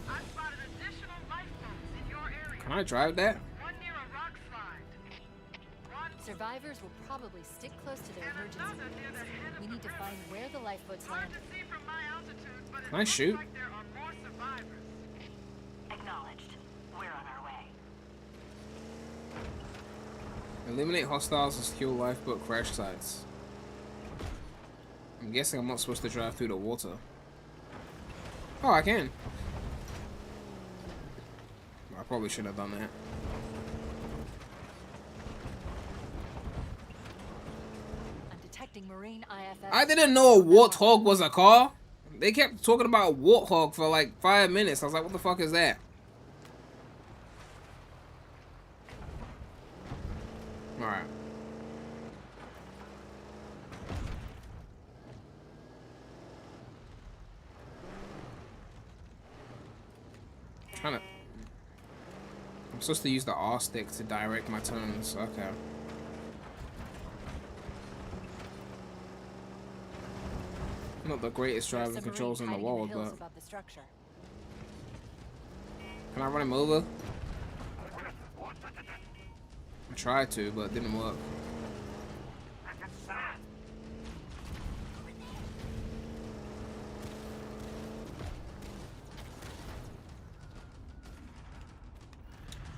I've spotted additional lifeboats in your area. Can I drive that? One near a rock slide. One Survivors will probably stick close to their emergency another near the units. head of We the need to find where the lifeboats Hard landed. to see from my altitude, but it Can I looks shoot? like there are more survivors. Acknowledged. We're on our way. Eliminate hostiles and secure lifeboat crash sites. I'm guessing I'm not supposed to drive through the water. Oh, I can. I probably shouldn't have done that. I'm detecting marine IFS. I didn't know a warthog was a car. They kept talking about warthog for like 5 minutes. I was like, what the fuck is that? Alright. I'm supposed to use the R stick to direct my turns. Okay. Not the greatest driving controls in the world, but can I run him over? I tried to, but it didn't work.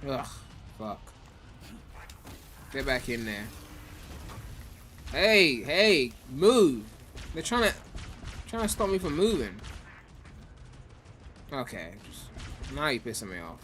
Ugh, fuck. Get back in there. Hey, hey, move. They're trying to stop me from moving. Okay, now you're pissing me off.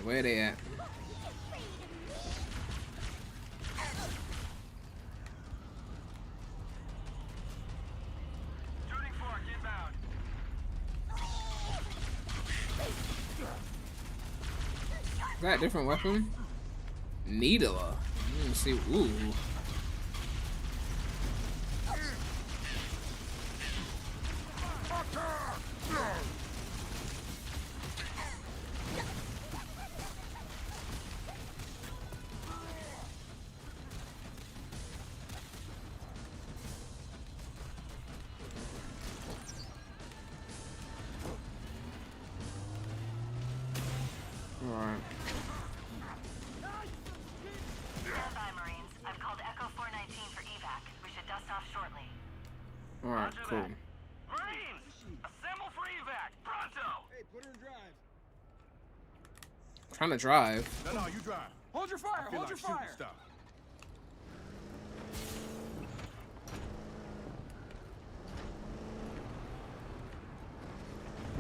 Where they at? Is that a different weapon? Needler. Let me see. Ooh. Alright, cool. Marines! Assemble for evac! Pronto! Hey, put her in drive. Trying to drive. No, you drive. Hold your fire! Hold your fire!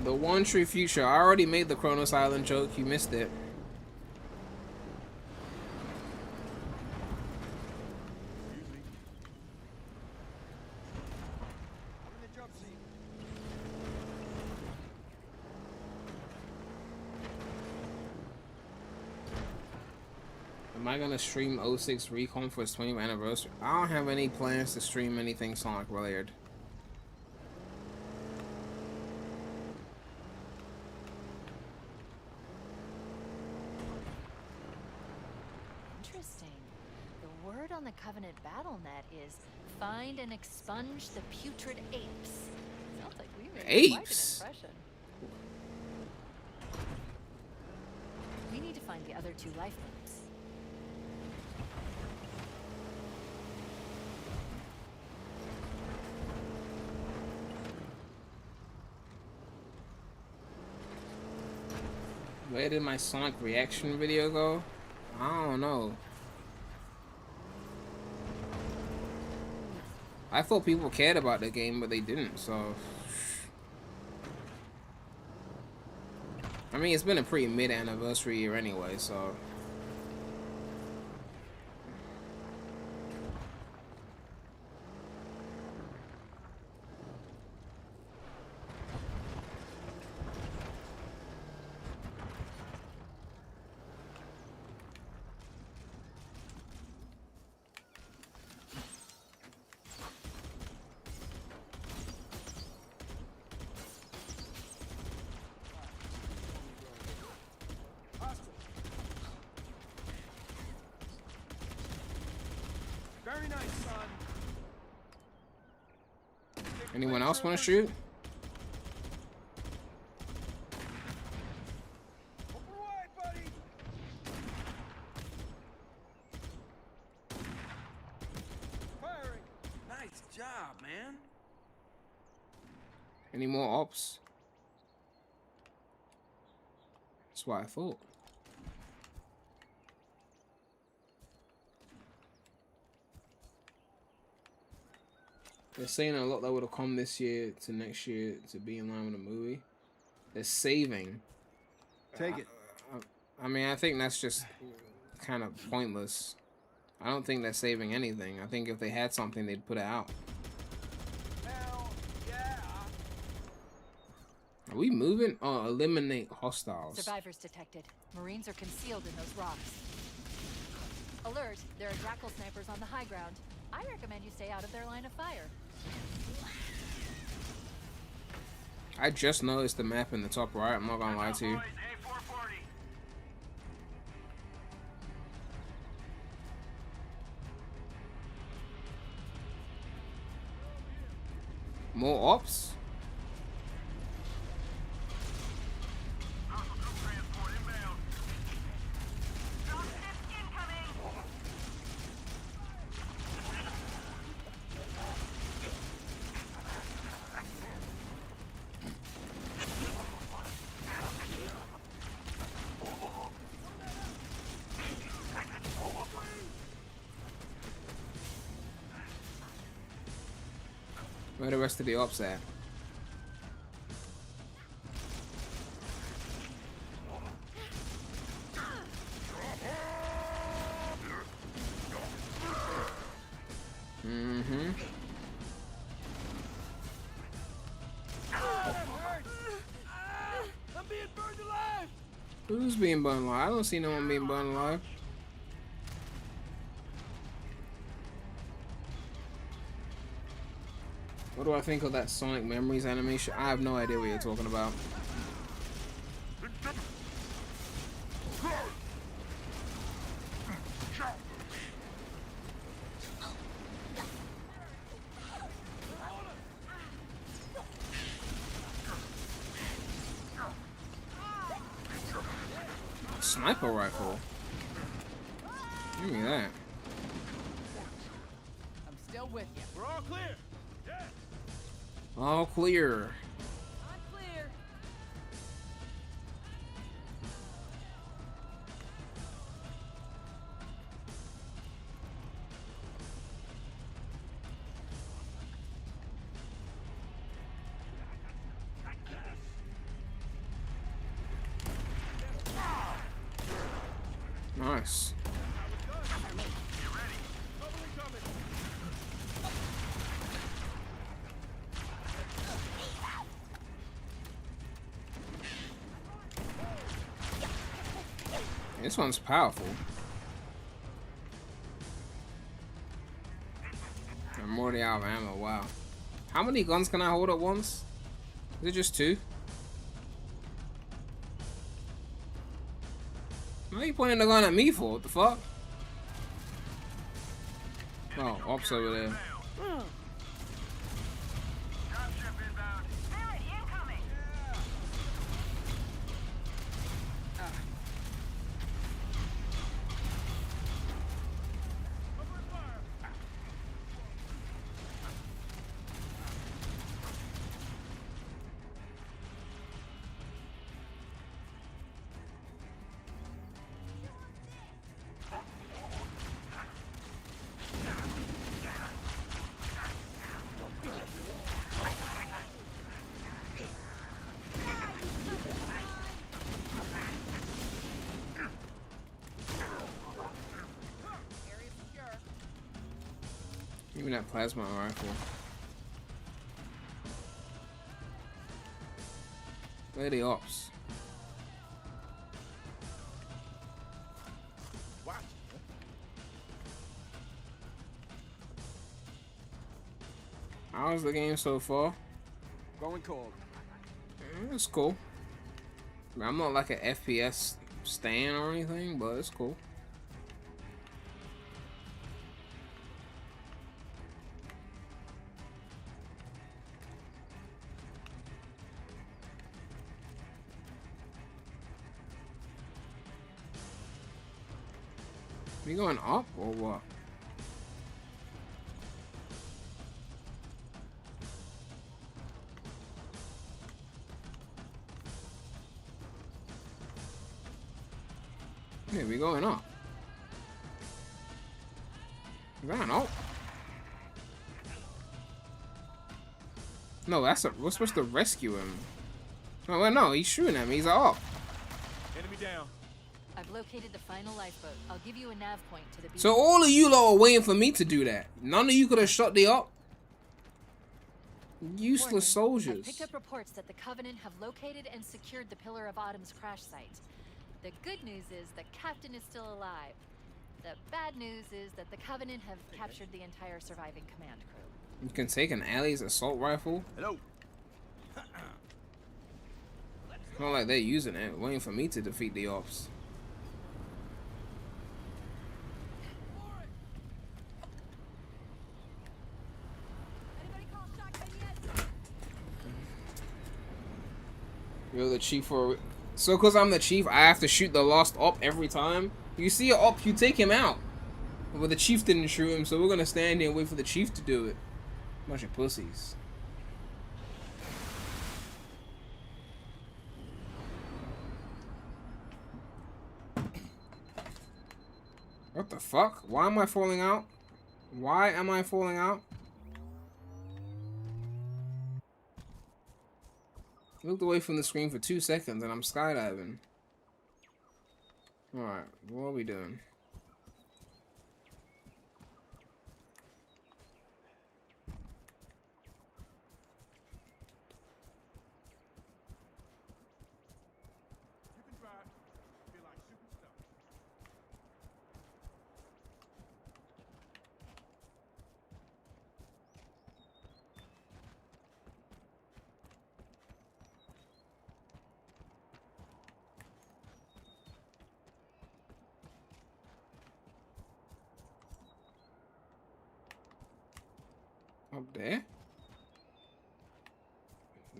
The one true future. I already made the Kronos Island joke. You missed it. Am I gonna stream 06 Recon for its 20th anniversary? I don't have any plans to stream anything Sonic related. Interesting. The word on the Covenant BattleNet is find and expunge the putrid apes. Sounds like we made quite an impression. We need to find the other two life groups. Where did my Sonic reaction video go? I don't know. I thought people cared about the game, but they didn't, so... I mean, it's been a pretty mid-anniversary year anyway, so... Very nice, son. Anyone else want to shoot? Open wide, buddy. job, man. Any more ops? That's what I thought. They're saying a lot that would have come this year to next year to be in line with the movie. They're saving. Take it. I mean, I think that's just kind of pointless. I don't think they're saving anything. I think if they had something, they'd put it out. Hell yeah. Are we moving? Oh, eliminate hostiles. Survivors detected. Marines are concealed in those rocks. Alert, there are jackal snipers on the high ground. I recommend you stay out of their line of fire. I just noticed the map in the top right. I'm not gonna lie to you. A440. More ops? Hostile troop transport inbound. Dropship incoming. Where the rest of the ops at? Mm-hmm. I'm being burned alive. Who's being burned alive? I don't see no one being burned alive. What do I think of that Sonic Memories animation? I have no idea what you're talking about. Sniper rifle. Give me that. I'm still with you. We're all clear. Yeah. All clear. I'm clear. Nice. This one's powerful. I'm already out of ammo, wow. How many guns can I hold at once? Is it just 2? What are you pointing the gun at me for? What the fuck? Oh, ops over there. Dropship inbound. Spirit incoming. Open fire. Area secure. Give me that plasma rifle. Where are the ops? Watch. How's the game so far? Going cold. It's cool. I mean, I'm not like an FPS stan or anything, but it's cool. We going up or what? Yeah, we going up. Is that an ult? No, that's a. We're supposed to rescue him. No, well, no, he's shooting at me. He's up. Enemy down. I've located the final lifeboat. I'll give you a nav point to the beach. So all of you lot are waiting for me to do that. None of you could have shot the up. Useless Warning, I've soldiers. picked up reports that the Covenant have located and secured the Pillar of Autumn's crash site. The good news is the captain is still alive. The bad news is that the Covenant have captured the entire surviving command crew. You can take an alley's assault rifle. Hello. Not like they're using it, waiting for me to defeat the ops. You're the chief for. So, because I'm the chief, I have to shoot the last op every time? You see an op, you take him out. But the chief didn't shoot him, so we're gonna stand here and wait for the chief to do it. Bunch of pussies. What the fuck? Why am I falling out? Why am I falling out? Looked away from the screen for 2 seconds and I'm skydiving. Alright, what are we doing? You can drive. Feel like shooting stuff. Up there?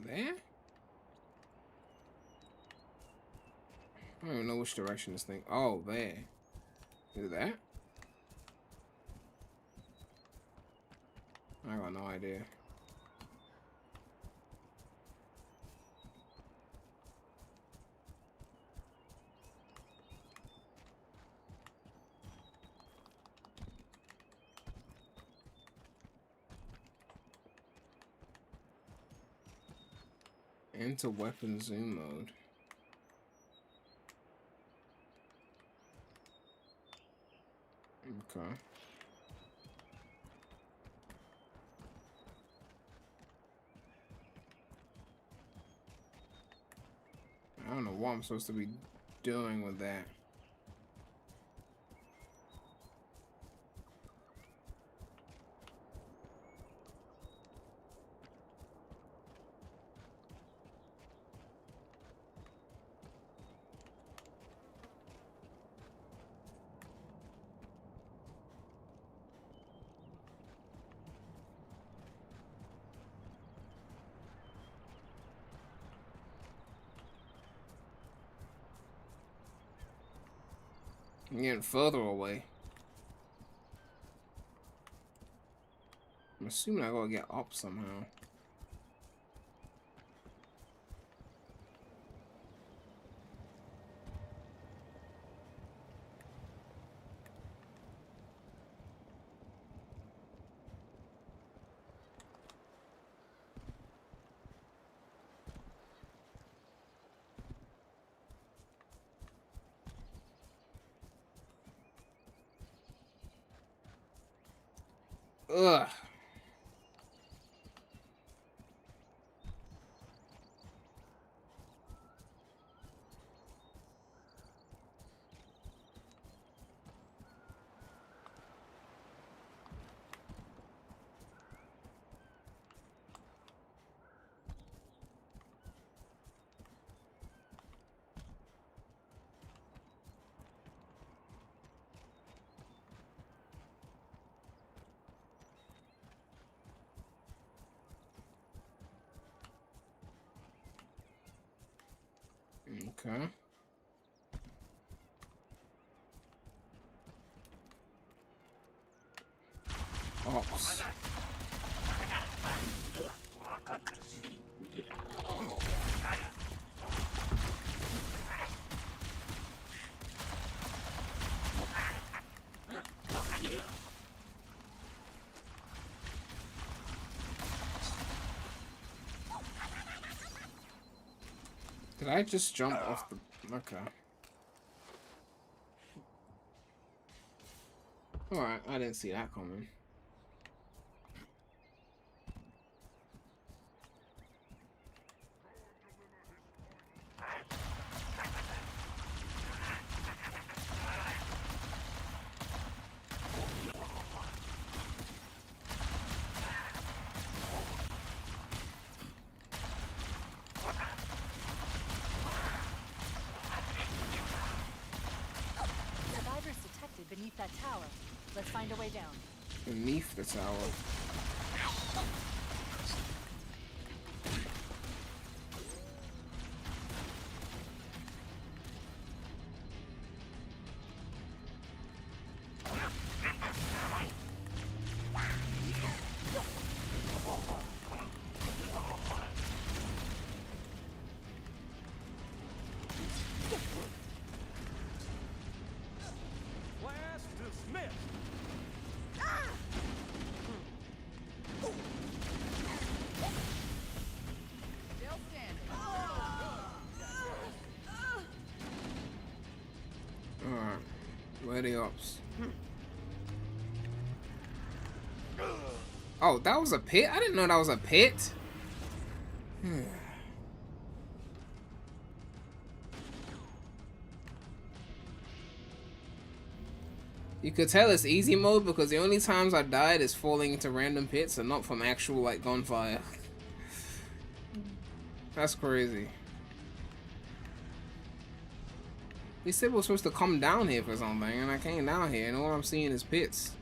There? I don't even know which direction this thing. Oh, there. Is it that? I got no idea. Enter weapon zoom mode. Okay. I don't know what I'm supposed to be doing with that. I'm getting further away. I'm assuming I gotta get up somehow. Ugh. Okay. Ops. Did I just jump off the... Okay. Alright, I didn't see that coming. Survivors detected beneath that tower. Let's find a way down. Beneath the tower. Class dismissed. Still standing. Alright. Where are the ops? Oh, that was a pit? I didn't know that was a pit. You could tell it's easy mode because the only times I died is falling into random pits and not from actual like gunfire. That's crazy. They said we're supposed to come down here for something, and I came down here, and all I'm seeing is pits.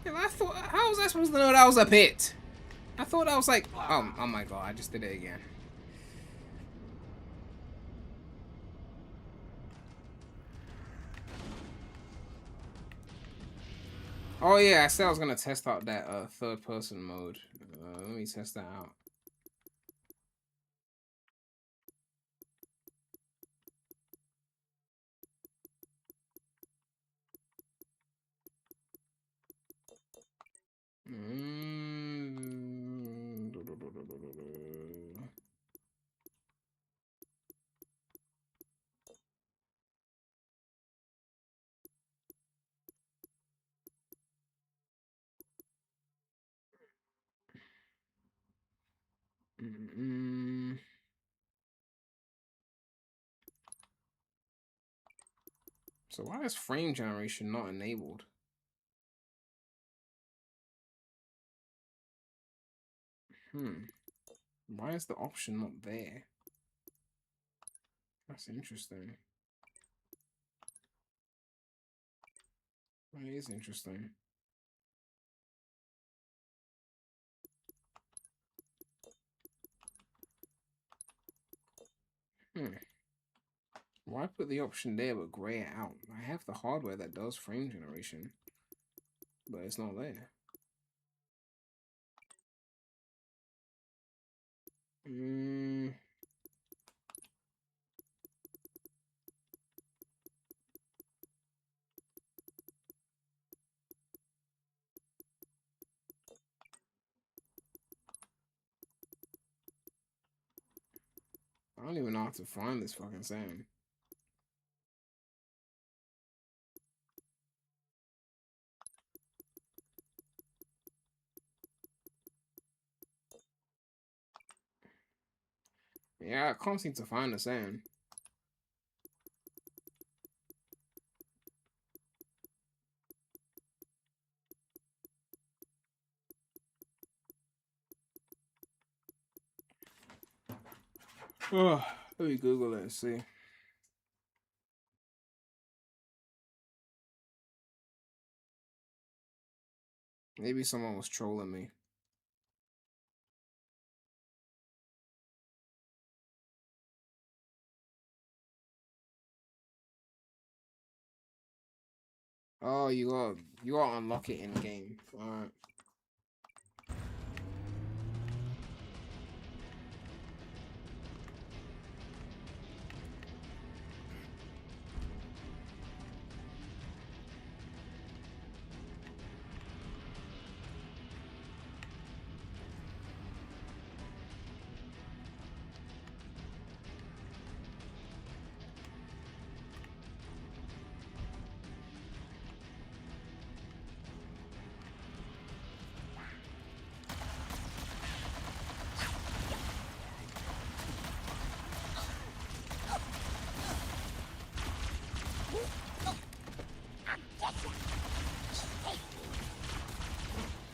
Yeah, I thought, how was I supposed to know that was a pit? I thought I was like, oh my god, I just did it again. Oh yeah, I said I was gonna test out that third person mode. Let me test that out. So why is frame generation not enabled? Why is the option not there? That's interesting. That is interesting. Why put the option there but grey it out? I have the hardware that does frame generation, but it's not there. I don't even know how to find this fucking sound. Yeah, I can't seem to find the sound. Oh, let me Google it and see. Maybe someone was trolling me. Oh, you gotta unlock it in game. Alright.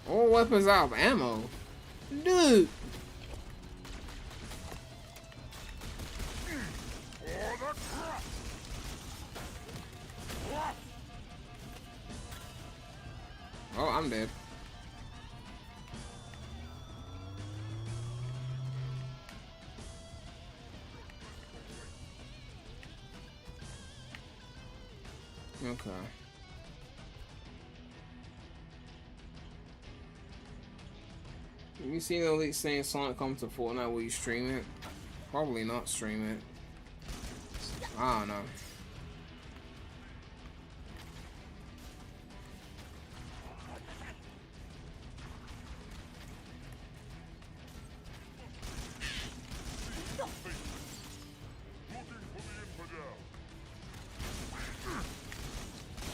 All weapons out of ammo. Dude. Oh, I'm dead. Okay. Have you seen the leak saying Sonic comes to Fortnite? Will you stream it? Probably not stream it. I don't know.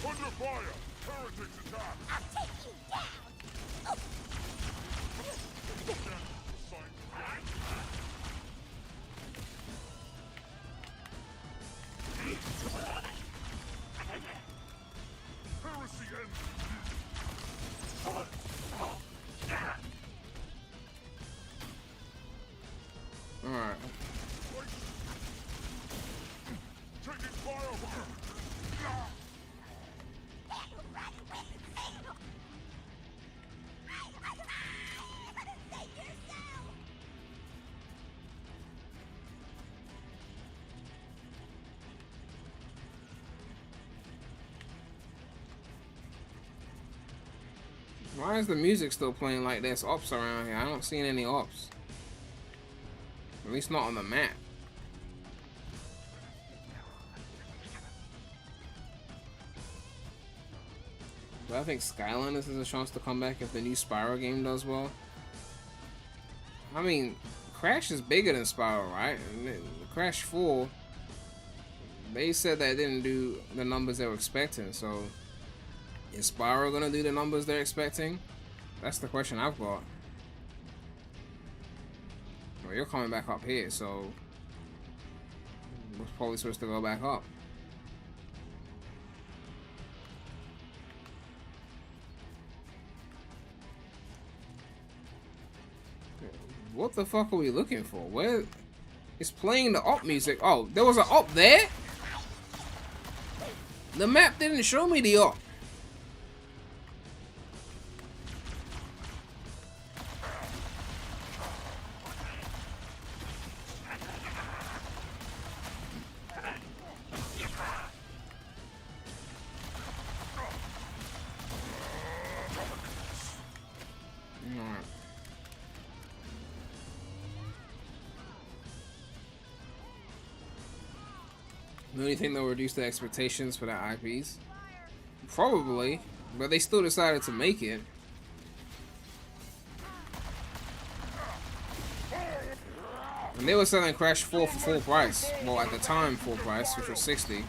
Under fire! Heretics attack! I'll take you down! Heresy ends! Alright. Taking fire! Why is the music still playing like there's ops around here? I don't see any ops. At least not on the map. But I think Skylanders has a chance to come back if the new Spyro game does well. I mean, Crash is bigger than Spyro, right? And Crash 4, they said that it didn't do the numbers they were expecting, so is Spyro gonna do the numbers they're expecting? That's the question I've got. Well, you're coming back up here, so we're probably supposed to go back up. What the fuck are we looking for? Where? It's playing the op music. Oh, there was an op there? The map didn't show me the op. Do you think they'll reduce the expectations for their IPs? Probably, but they still decided to make it. And they were selling Crash 4 for full price. Well, at the time, full price, which was $60.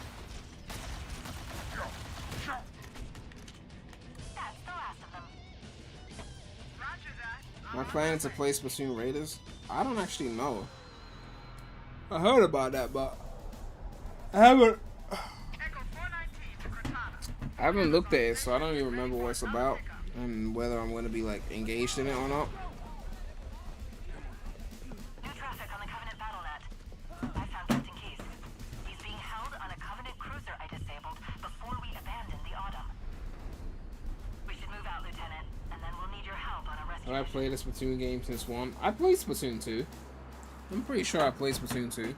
Am I planning to play Splatoon Raiders? I don't actually know. I heard about that, but I haven't looked at it, so I don't even remember what it's about and whether I'm going to be like engaged in it or not. New traffic on the Covenant battle net. I found Captain Keyes. He's being held on a Covenant cruiser I disabled before we abandoned the Autumn. We should move out, Lieutenant, and then we'll need your help on a rescue. Have I played a Splatoon game since 1? I played Splatoon 2. I'm pretty sure I played Splatoon 2.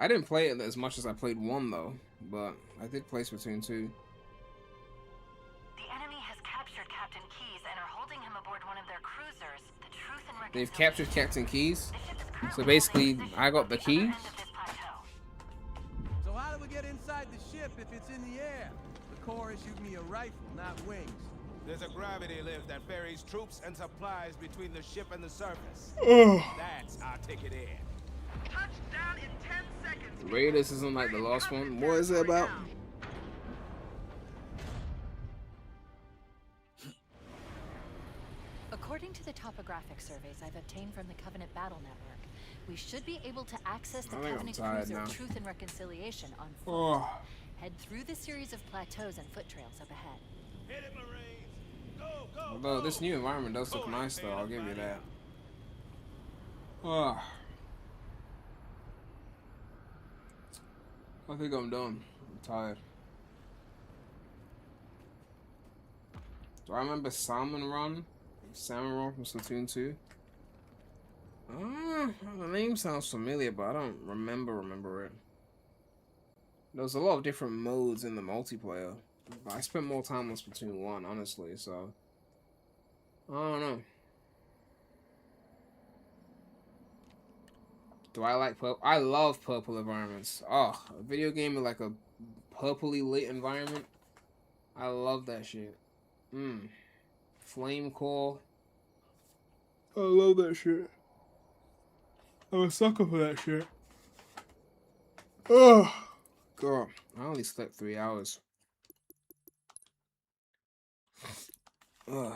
I didn't play it as much as I played 1 though, but I did play Splatoon 2. The enemy has captured Captain Keyes and are holding him aboard one of their cruisers. The Truth and They've captured Captain Keyes. So basically, I got the keys. So how do we get inside the ship if it's in the air? The Corps issued me a rifle, not wings. There's a gravity lift that ferries troops and supplies between the ship and the surface. That's our ticket in. Touchdown in 10 seconds. Raiders isn't like the last one. What is it about? According to the topographic surveys I've obtained from the Covenant Battle Network, we should be able to access the I think I'm Covenant tired cruiser now. Truth and Reconciliation on foot. Oh. Head through the series of plateaus and foot trails up ahead. Hit it, Marines! Go, go, Although go! this new environment does look nice though, I'll give you that. Oh. I think I'm done. I'm tired. Do I remember Salmon Run? Salmon Run from Splatoon 2? The name sounds familiar, but I don't remember it. There's a lot of different modes in the multiplayer. But I spent more time on Splatoon 1, honestly, so... I don't know. Do I like purple? I love purple environments. Oh, a video game with like a purpley lit environment. I love that shit. Flame core. I love that shit. I'm a sucker for that shit. Oh, God. I only slept 3 hours. Ugh.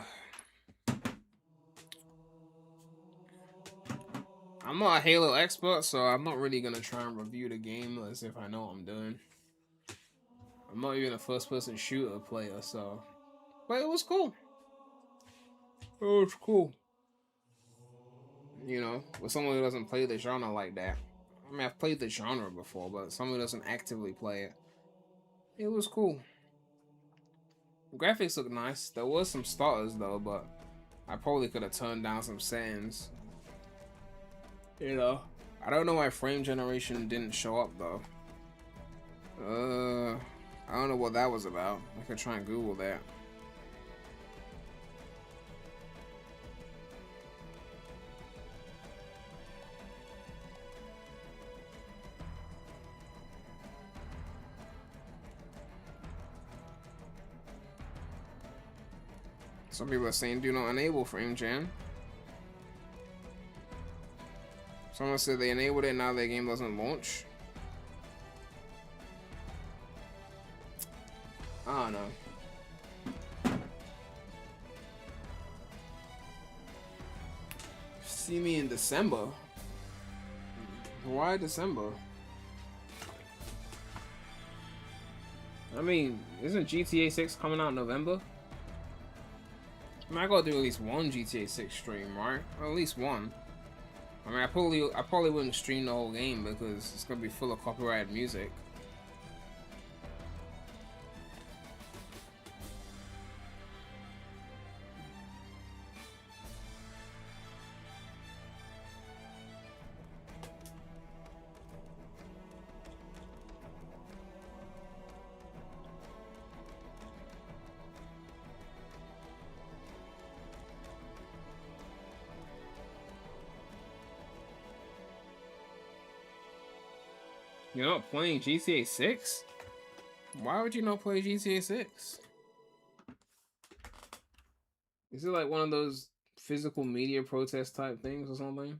I'm not a Halo expert, so I'm not really gonna try and review the game as if I know what I'm doing. I'm not even a first-person shooter player, so... But it was cool. It was cool. You know, with someone who doesn't play the genre like that. I mean, I've played the genre before, but someone who doesn't actively play it. It was cool. The graphics look nice. There was some stutters, though, but I probably could have turned down some settings. You know? I don't know why frame generation didn't show up, though. I don't know what that was about. I could try and Google that. Some people are saying do not enable frame gen. Someone said they enabled it, now their game doesn't launch. I don't know. See me in December? Why December? I mean, isn't GTA 6 coming out in November? I mean, I gotta do at least one GTA 6 stream, right? Or at least one. I mean, I probably wouldn't stream the whole game because it's gonna be full of copyrighted music. You're not playing GTA 6? Why would you not play GTA 6? Is it like one of those physical media protest type things or something?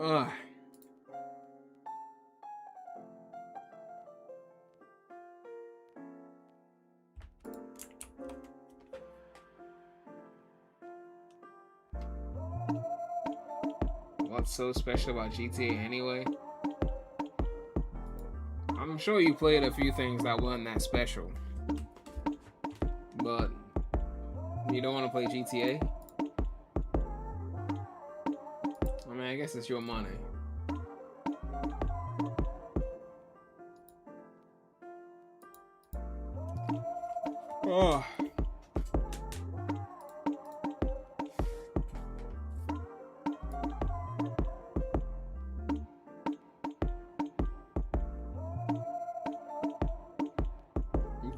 Ugh. What's so special about GTA anyway? I'm sure you played a few things that weren't that special. But you don't want to play GTA? I mean, I guess it's your money. Oh.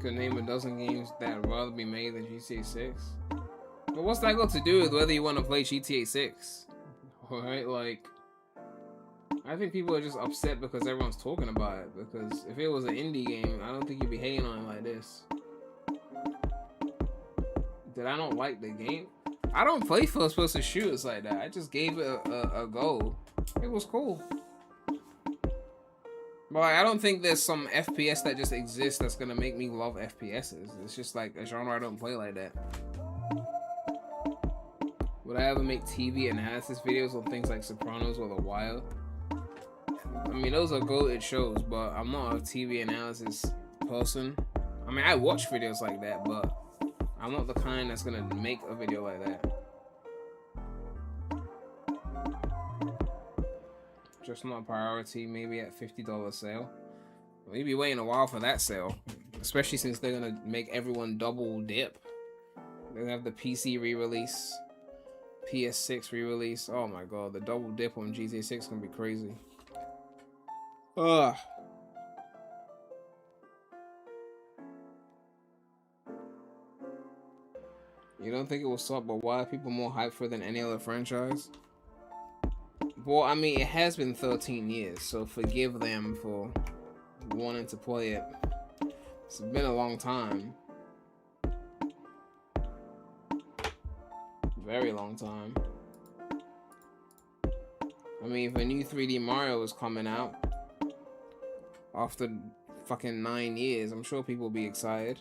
Could name a dozen games that would rather be made than GTA 6. But what's that got to do with whether you want to play GTA 6? Alright, like... I think people are just upset because everyone's talking about it. Because if it was an indie game, I don't think you'd be hating on it like this. Did I not like the game? I don't play first-person shooters like that. I just gave it a go. It was cool. But like, I don't think there's some FPS that just exists that's gonna make me love FPSs. It's just like a genre I don't play like that. Would I ever make TV analysis videos on things like Sopranos or The Wire? I mean, those are goated shows, but I'm not a TV analysis person. I mean, I watch videos like that, but I'm not the kind that's gonna make a video like that. Just not a priority, maybe at $50 sale. We'll be waiting a while for that sale, especially since they're gonna make everyone double dip. They're gonna have the PC re-release, PS6 re-release. Oh my god, the double dip on GTA 6 is gonna be crazy. Ugh. You don't think it will suck, but why are people more hyped for it than any other franchise? Well, I mean, it has been 13 years, so forgive them for wanting to play it. It's been a long time. Very long time. I mean, if a new 3D Mario was coming out after fucking 9 years, I'm sure people will be excited.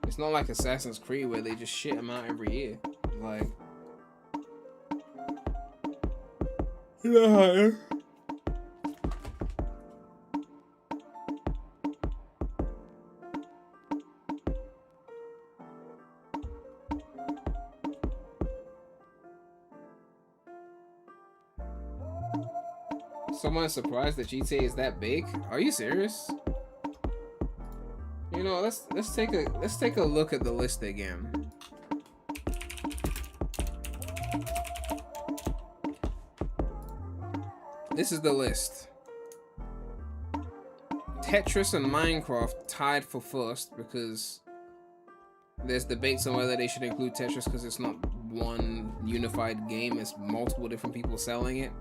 It's not like Assassin's Creed where they just shit them out every year. Like, you know how it is. Someone's surprised that GTA is that big? Are you serious? You know, let's take a look at the list again. This is the list. Tetris and Minecraft tied for first because there's debates on whether they should include Tetris because it's not one unified game, it's multiple different people selling it.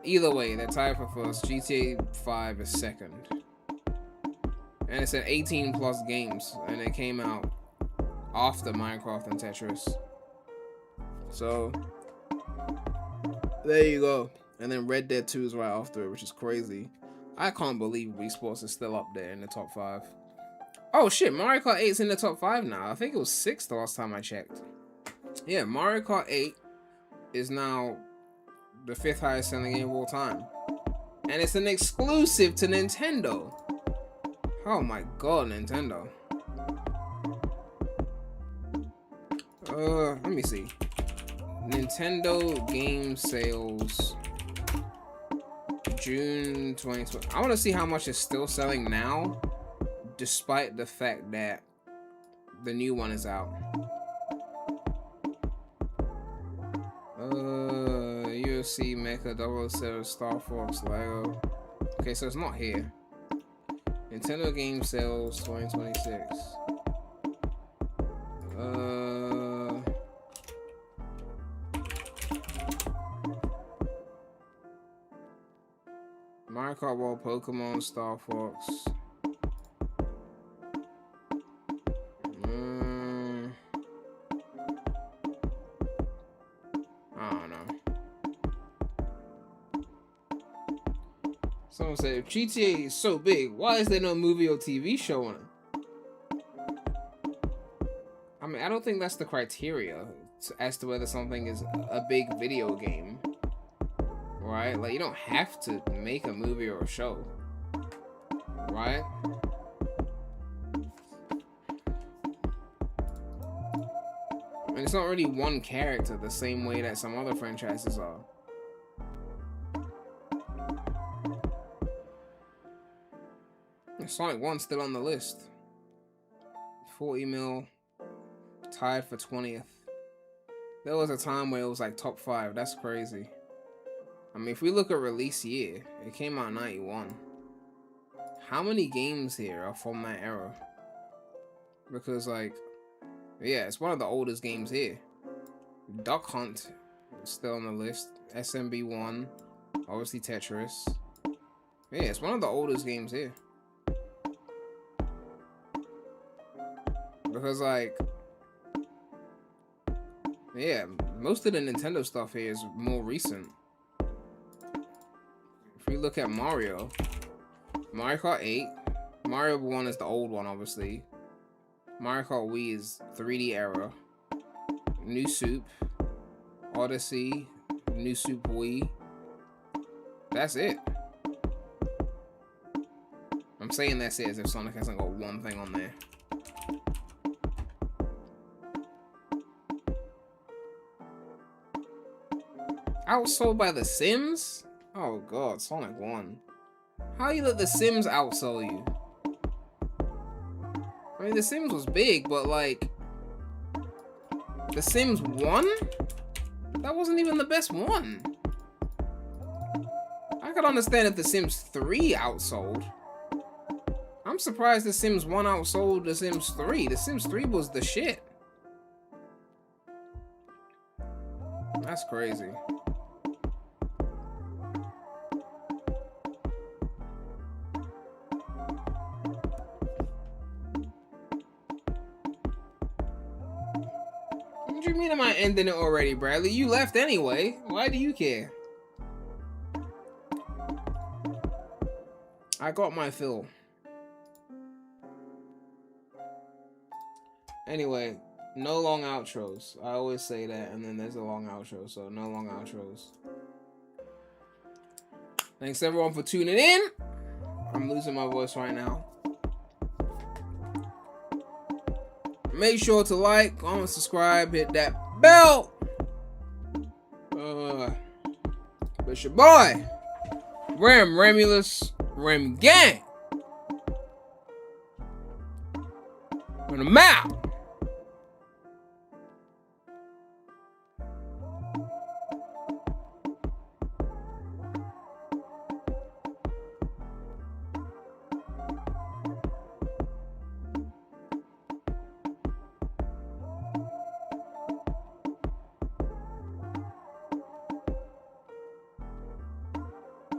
Either way, they're tied for first. GTA 5 is second. And it's an 18 plus games, and it came out after Minecraft and Tetris. So, there you go. And then Red Dead 2 is right after it, which is crazy. I can't believe Wii Sports is still up there in the top 5. Oh shit, Mario Kart 8 is in the top 5 now. I think it was 6 the last time I checked. Yeah, Mario Kart 8 is now the 5th highest selling game of all time. And it's an exclusive to Nintendo. Oh my god, Nintendo. Let me see. Nintendo game sales June 2020. I want to see how much it's still selling now, despite the fact that the new one is out. UFC Mecha 007 Star Fox Lego. Okay, so it's not here. Nintendo game sales 2026. Mario Kart World, Pokemon, Star Fox. I don't know. Someone said, if GTA is so big, why is there no movie or TV show on it? I mean, I don't think that's the criteria as to whether something is a big video game. Right? Like, you don't have to make a movie or a show. Right? And it's not really one character the same way that some other franchises are. Sonic 1 still on the list. 40 mil. Tied for 20th. There was a time where it was like top 5. That's crazy. I mean, if we look at release year, it came out in 91. How many games here are from that era? Because, like, yeah, it's one of the oldest games here. Duck Hunt is still on the list. SMB 1. Obviously Tetris. Yeah, it's one of the oldest games here. Because, like, yeah, most of the Nintendo stuff here is more recent. if we look at Mario Kart 8, Mario 1 is the old one, obviously. Mario Kart Wii is 3D era. New Soup, Odyssey, New Soup Wii. That's it. I'm saying that's it as if Sonic hasn't got one thing on there. Outsold by The Sims? Oh god, Sonic 1. How you let The Sims outsell you? I mean, The Sims was big, but like... The Sims 1? That wasn't even the best one. I could understand if The Sims 3 outsold. I'm surprised The Sims 1 outsold The Sims 3. The Sims 3 was the shit. That's crazy. What do you mean am I ending it already, Bradley? You left anyway. Why do you care? I got my fill. Anyway, no long outros. I always say that, and then there's a long outro, so no long outros. Thanks everyone for tuning in. I'm losing my voice right now. Make sure to like, comment, subscribe, hit that bell. It's your boy, PREMulous, Rem Gang. And I'm out.